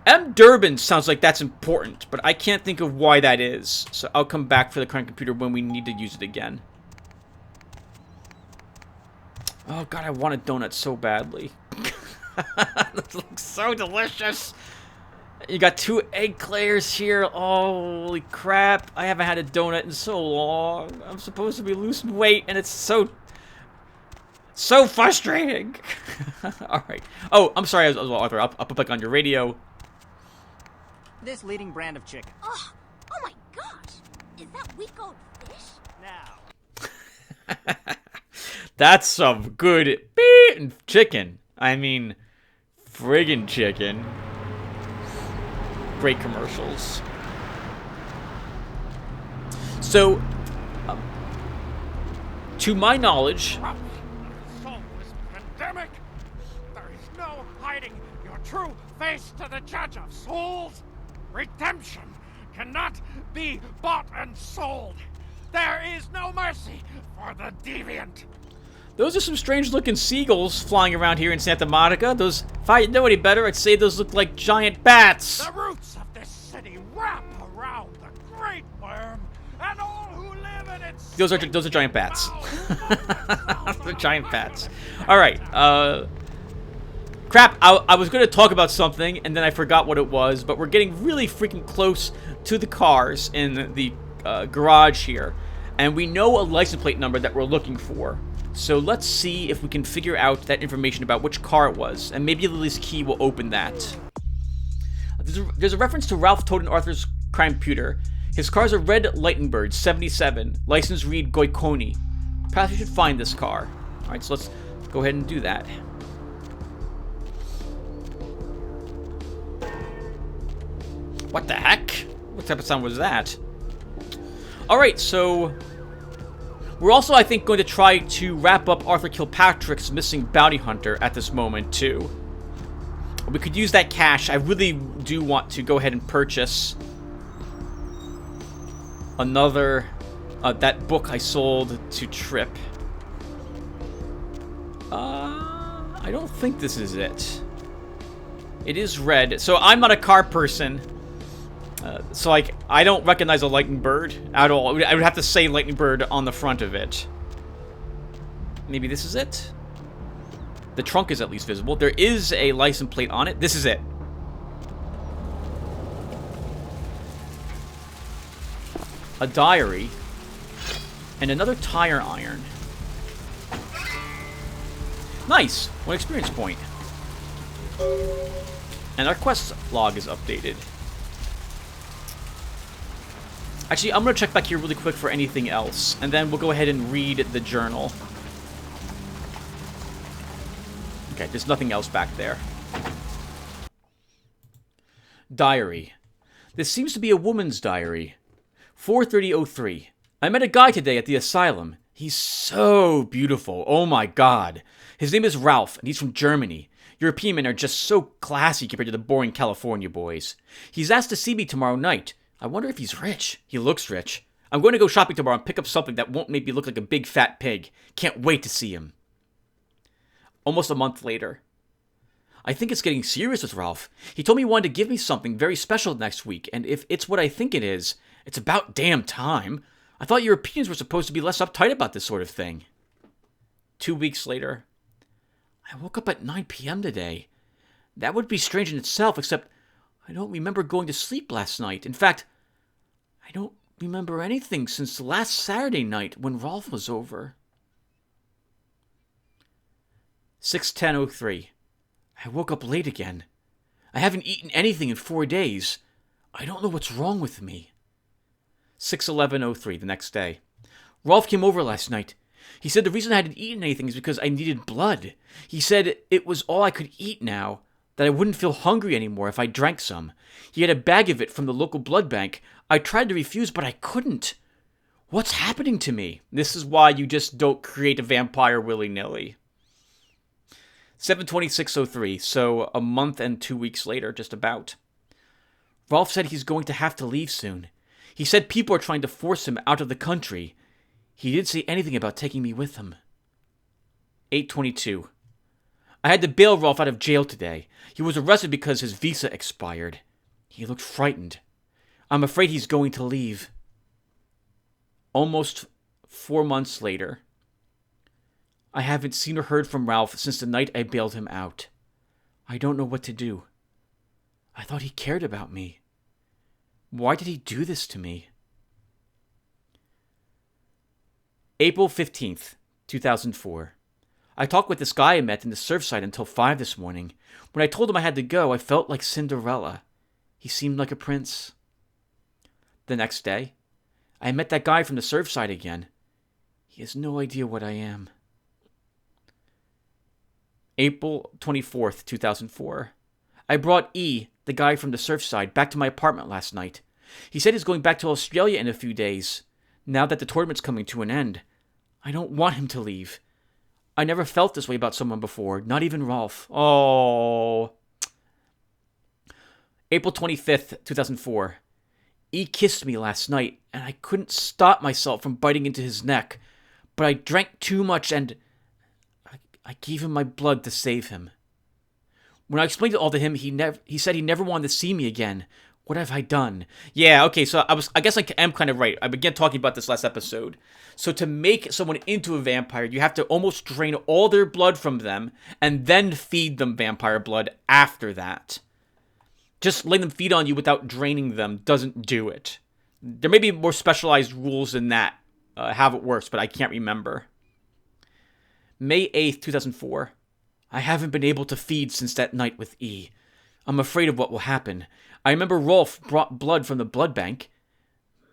M. Durbin sounds like that's important, but I can't think of why that is. So I'll come back for the crime computer when we need to use it again. Oh god, I want a donut so badly. This looks so delicious. You got 2 egg layers here. Holy crap. I haven't had a donut in so long. I'm supposed to be losing weight, and it's so frustrating. Alright. Oh, I'm sorry, Arthur. I'll put back on your radio. This leading brand of chicken. Oh my gosh! Is that week-old fish? Now. That's some good chicken. I mean, friggin' chicken. Great commercials. So, to my knowledge, Solve this pandemic. There is no hiding your true face to the judge of souls. Redemption cannot be bought and sold. There is no mercy for the deviant. those are some strange-looking seagulls flying around here in Santa Monica. Those, if I didn't know any better, I'd say those look like giant bats. The roots of this city wrap around the Great Worm, and all who live in its Those are giant bats. They're giant bats. All right. Crap. I was going to talk about something, and then I forgot what it was. But we're getting really freaking close to the cars in the garage here, and we know a license plate number that we're looking for. So let's see if we can figure out that information about which car it was, and maybe Lily's key will open that. There's a reference to Ralph Toden Arthur's crime computer. His car's a red Lightning Bird 77, license read Goikoni. Perhaps we should find this car. All right, so let's go ahead and do that. What the heck? What type of sound was that? All right, so we're also, I think, going to try to wrap up Arthur Kilpatrick's missing bounty hunter at this moment, too. We could use that cash. I really do want to go ahead and purchase another, that book I sold to Trip. I don't think this is it. It is red. So I'm not a car person. So, like, I don't recognize a Lightning Bird at all. I would have to say Lightning Bird on the front of it. Maybe this is it? The trunk is at least visible. There is a license plate on it. This is it. A diary. And another tire iron. Nice! 1 experience point. And our quest log is updated. Actually, I'm going to check back here really quick for anything else, and then we'll go ahead and read the journal. Okay, there's nothing else back there. Diary. This seems to be a woman's diary. 4:30:03. I met a guy today at the asylum. He's so beautiful. Oh my god. His name is Ralph, and he's from Germany. European men are just so classy compared to the boring California boys. He's asked to see me tomorrow night. I wonder if he's rich. He looks rich. I'm going to go shopping tomorrow and pick up something that won't make me look like a big fat pig. Can't wait to see him. Almost a month later. I think it's getting serious with Ralph. He told me he wanted to give me something very special next week, and if it's what I think it is, it's about damn time. I thought Europeans were supposed to be less uptight about this sort of thing. 2 weeks later. I woke up at 9 p.m. today. That would be strange in itself, except I don't remember going to sleep last night. In fact, I don't remember anything since last Saturday night when Rolf was over. 6:10:03. I woke up late again. I haven't eaten anything in 4 days. I don't know what's wrong with me. 6:11:03, the next day. Rolf came over last night. He said the reason I hadn't eaten anything is because I needed blood. He said it was all I could eat now, that I wouldn't feel hungry anymore if I drank some. He had a bag of it from the local blood bank. I tried to refuse, but I couldn't. What's happening to me? This is why you just don't create a vampire willy-nilly. 7:26:03, so a month and 2 weeks later, just about. Rolf said he's going to have to leave soon. He said people are trying to force him out of the country. He didn't say anything about taking me with him. 8:22. I had to bail Rolf out of jail today. He was arrested because his visa expired. He looked frightened. I'm afraid he's going to leave. Almost 4 months later. I haven't seen or heard from Ralph since the night I bailed him out. I don't know what to do. I thought he cared about me. Why did he do this to me? April 15th, 2004. I talked with this guy I met in the Surfside until 5 this morning. When I told him I had to go, I felt like Cinderella. He seemed like a prince. The next day, I met that guy from the Surfside again. He has no idea what I am. April 24th, 2004. I brought E, the guy from the Surfside, back to my apartment last night. He said he's going back to Australia in a few days, now that the tournament's coming to an end. I don't want him to leave. I never felt this way about someone before, not even Rolf. Oh. April 25th, 2004. E kissed me last night, and I couldn't stop myself from biting into his neck, but I drank too much and I gave him my blood to save him. When I explained it all to him, he said he never wanted to see me again. What have I done? Yeah, okay, so I guess I am kind of right. I began talking about this last episode. So to make someone into a vampire, you have to almost drain all their blood from them and then feed them vampire blood after that. Just letting them feed on you without draining them doesn't do it. There may be more specialized rules than that, how it works, but I can't remember. May 8th, 2004. I haven't been able to feed since that night with E. I'm afraid of what will happen. I remember Rolf brought blood from the blood bank.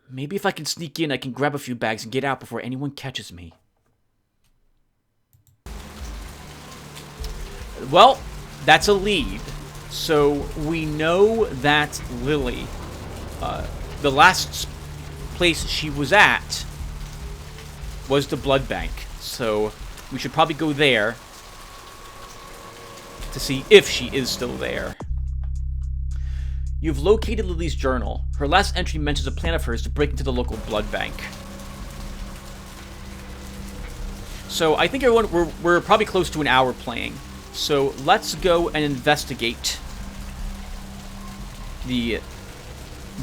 Maybe if I can sneak in, I can grab a few bags and get out before anyone catches me. Well, that's a lead. So we know that Lily, the last place she was at was the blood bank. So we should probably go there to see if she is still there. You've located Lily's journal. Her last entry mentions a plan of hers to break into the local blood bank. So I think everyone, we're probably close to an hour playing. So let's go and investigate the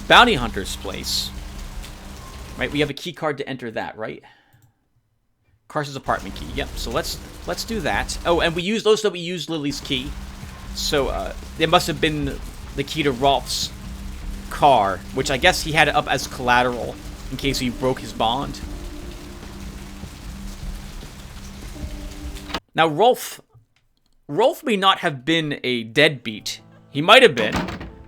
bounty hunter's place. Right, we have a key card to enter that, right? Carson's apartment key. Yep. So let's do that. Oh, and we used Lily's key. So it must have been the key to Rolf's car, which I guess he had it up as collateral in case he broke his bond. Now Rolf may not have been a deadbeat. He might have been,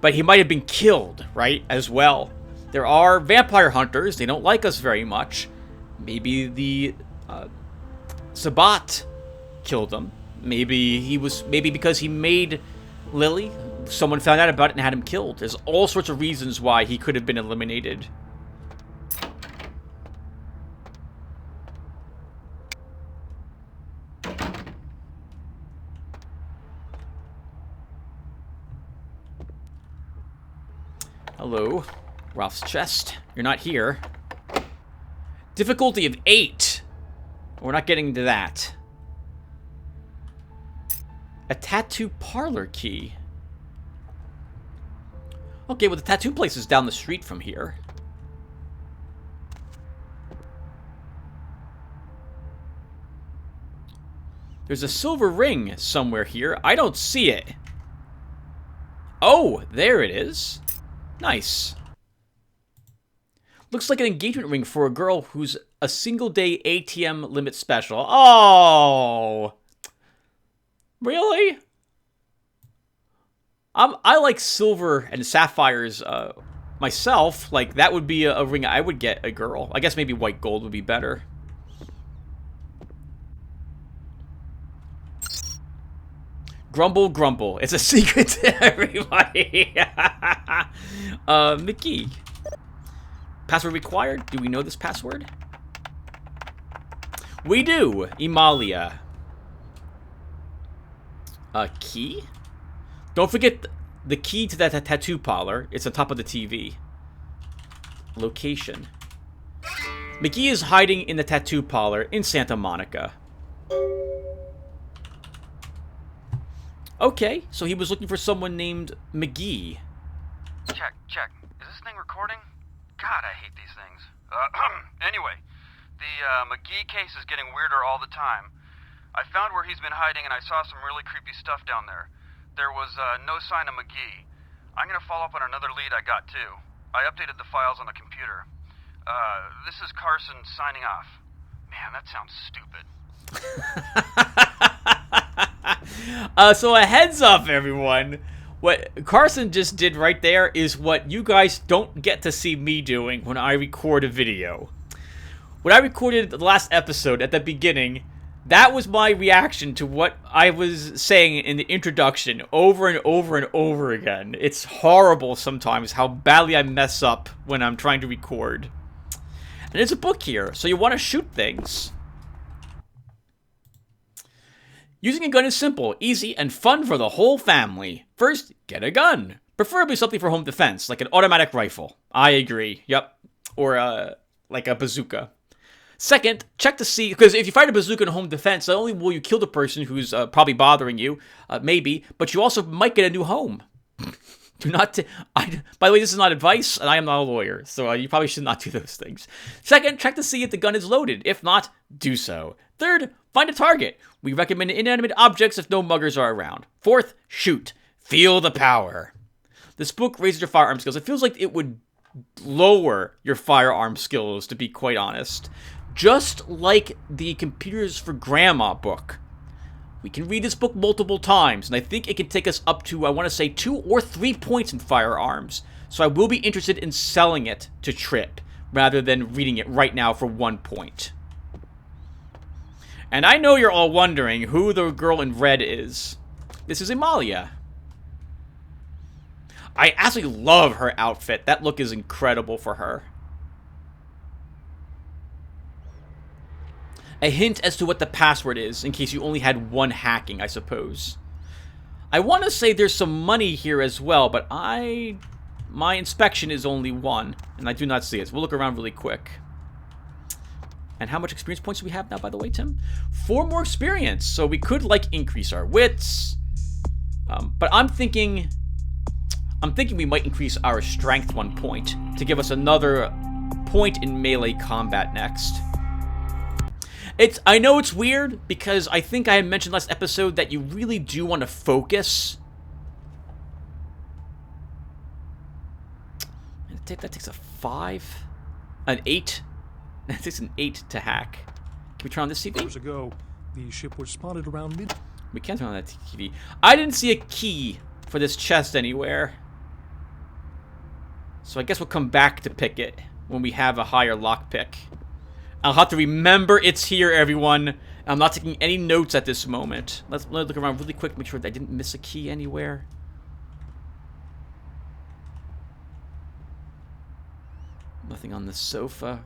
but he might have been killed, right, as well. There are vampire hunters. They don't like us very much. Maybe the Sabat killed him. Maybe because he made Lily. Someone found out about it and had him killed. There's all sorts of reasons why he could have been eliminated. Hello. Ralph's chest. You're not here. Difficulty of 8. We're not getting to that. A tattoo parlor key. Okay, well the tattoo place is down the street from here. There's a silver ring somewhere here. I don't see it. Oh, there it is. Nice. Looks like an engagement ring for a girl who's a single-day ATM limit special. Oh! Really? I like silver and sapphires myself. Like, that would be a ring I would get a girl. I guess maybe white gold would be better. Grumble, grumble. It's a secret to everybody. Mickey. Password required? Do we know this password? We do. Emalia. A key? Don't forget the key to that tattoo parlor. It's on top of the TV. Location. McGee is hiding in the tattoo parlor in Santa Monica. Okay, so he was looking for someone named McGee. Check. Is this thing recording? God, I hate these things. Anyway, the McGee case is getting weirder all the time. I found where he's been hiding and I saw some really creepy stuff down there. There was no sign of McGee. I'm going to follow up on another lead I got too. I updated the files on the computer. This is Carson signing off. Man, that sounds stupid. So a heads up, everyone. What Carson just did right there is what you guys don't get to see me doing when I record a video. When I recorded the last episode at the beginning, that was my reaction to what I was saying in the introduction over and over and over again. It's horrible sometimes how badly I mess up when I'm trying to record. And there's a book here, so you want to shoot things. Using a gun is simple, easy, and fun for the whole family. First, get a gun. Preferably something for home defense, like an automatic rifle. I agree, yep. Or, like a bazooka. Second, check to see, because if you fight a bazooka in home defense, not only will you kill the person who's probably bothering you, maybe, but you also might get a new home. Do not, by the way, this is not advice, and I am not a lawyer, so you probably should not do those things. Second, check to see if the gun is loaded. If not, do so. Third, find a target. We recommend inanimate objects if no muggers are around. Fourth, shoot. Feel the power. This book raises your firearm skills. It feels like it would lower your firearm skills, to be quite honest. Just like the Computers for Grandma book. We can read this book multiple times, and I think it can take us up to, I want to say, 2 or 3 points in firearms. So I will be interested in selling it to Trip, rather than reading it right now for 1 point. And I know you're all wondering who the girl in red is. This is Emalia. I absolutely love her outfit. That look is incredible for her. A hint as to what the password is, in case you only had one hacking, I suppose. I want to say there's some money here as well, but my inspection is only 1, and I do not see it. So we'll look around really quick. And how much experience points do we have now, by the way, Tim? 4 more experience, so we could, like, increase our wits. But I'm thinking we might increase our strength 1 point to give us another point in melee combat next. I know it's weird, because I think I had mentioned last episode that you really do want to focus. That takes a 5, an 8. That takes an 8 to hack. Can we turn on this TV? Hours ago, the ship was spotted around mid. We can't turn on that TV. I didn't see a key for this chest anywhere. So I guess we'll come back to pick it when we have a higher lockpick. I'll have to remember it's here, everyone. I'm not taking any notes at this moment. Let's look around really quick, make sure that I didn't miss a key anywhere. Nothing on the sofa.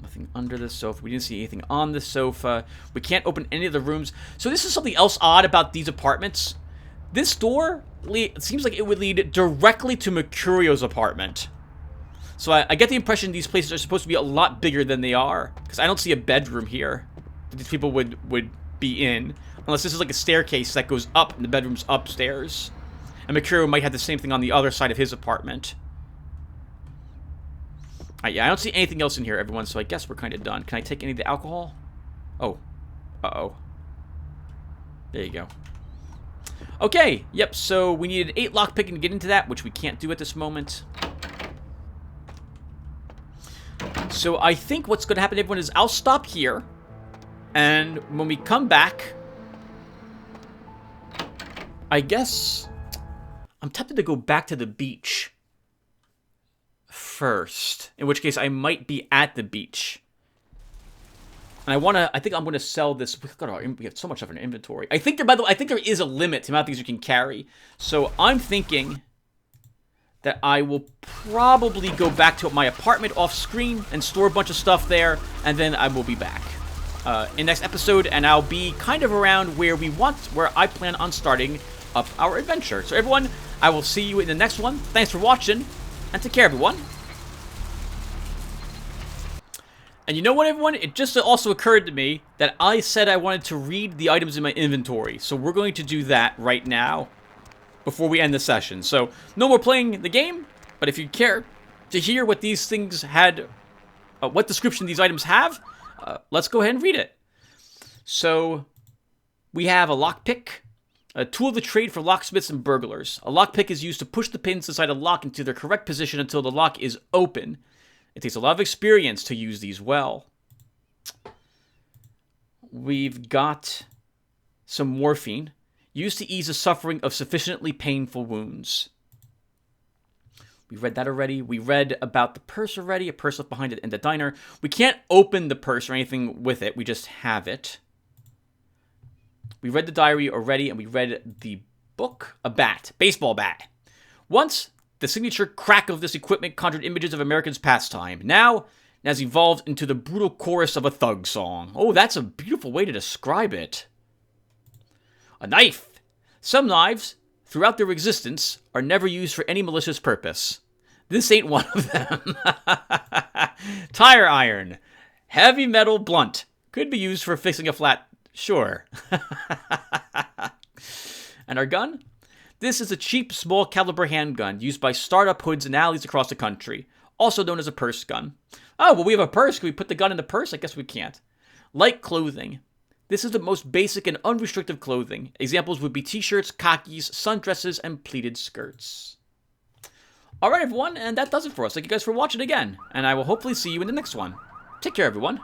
Nothing under the sofa. We didn't see anything on the sofa. We can't open any of the rooms. So this is something else odd about these apartments. This door seems like it would lead directly to Mercurio's apartment. So I get the impression these places are supposed to be a lot bigger than they are. Because I don't see a bedroom here that these people would be in. Unless this is like a staircase that goes up and the bedroom's upstairs. And Mercurio might have the same thing on the other side of his apartment. Yeah, I don't see anything else in here, everyone, so I guess we're kind of done. Can I take any of the alcohol? Oh. Uh-oh. There you go. Okay, yep, so we needed 8 lockpicking to get into that, which we can't do at this moment. So I think what's going to happen, everyone, is I'll stop here. And when we come back, I guess I'm tempted to go back to the beach first. In which case, I might be at the beach. And I think I'm going to sell this. We have so much of an inventory. I think, by the way, I think there is a limit to the amount of things you can carry. So I'm thinking that I will probably go back to my apartment off screen and store a bunch of stuff there. And then I will be back in next episode. And I'll be kind of around where I plan on starting up our adventure. So everyone, I will see you in the next one. Thanks for watching. And take care, everyone. And you know what, everyone? It just also occurred to me that I said I wanted to read the items in my inventory. So we're going to do that right now before we end the session. So no more playing the game, but if you care to hear what these things had, what description these items have, let's go ahead and read it. So we have a lockpick, a tool of the trade for locksmiths and burglars. A lockpick is used to push the pins inside a lock into their correct position until the lock is open. It takes a lot of experience to use these well. We've got some morphine, used to ease the suffering of sufficiently painful wounds. We read that already. We read about the purse already, a purse left behind it in the diner. We can't open the purse or anything with it. We just have it. We read the diary already, and we read the book. A bat. Baseball bat. Once, the signature crack of this equipment conjured images of Americans' pastime. Now, it has evolved into the brutal chorus of a thug song. Oh, that's a beautiful way to describe it. A knife. Some knives, throughout their existence, are never used for any malicious purpose. This ain't one of them. Tire iron. Heavy metal blunt. Could be used for fixing a flat. Sure. And our gun? This is a cheap, small caliber handgun used by startup hoods in alleys across the country, also known as a purse gun. Oh, well, we have a purse. Can we put the gun in the purse? I guess we can't. Light clothing. This is the most basic and unrestricted clothing. Examples would be t-shirts, khakis, sundresses, and pleated skirts. All right, everyone, and that does it for us. Thank you guys for watching again, and I will hopefully see you in the next one. Take care, everyone.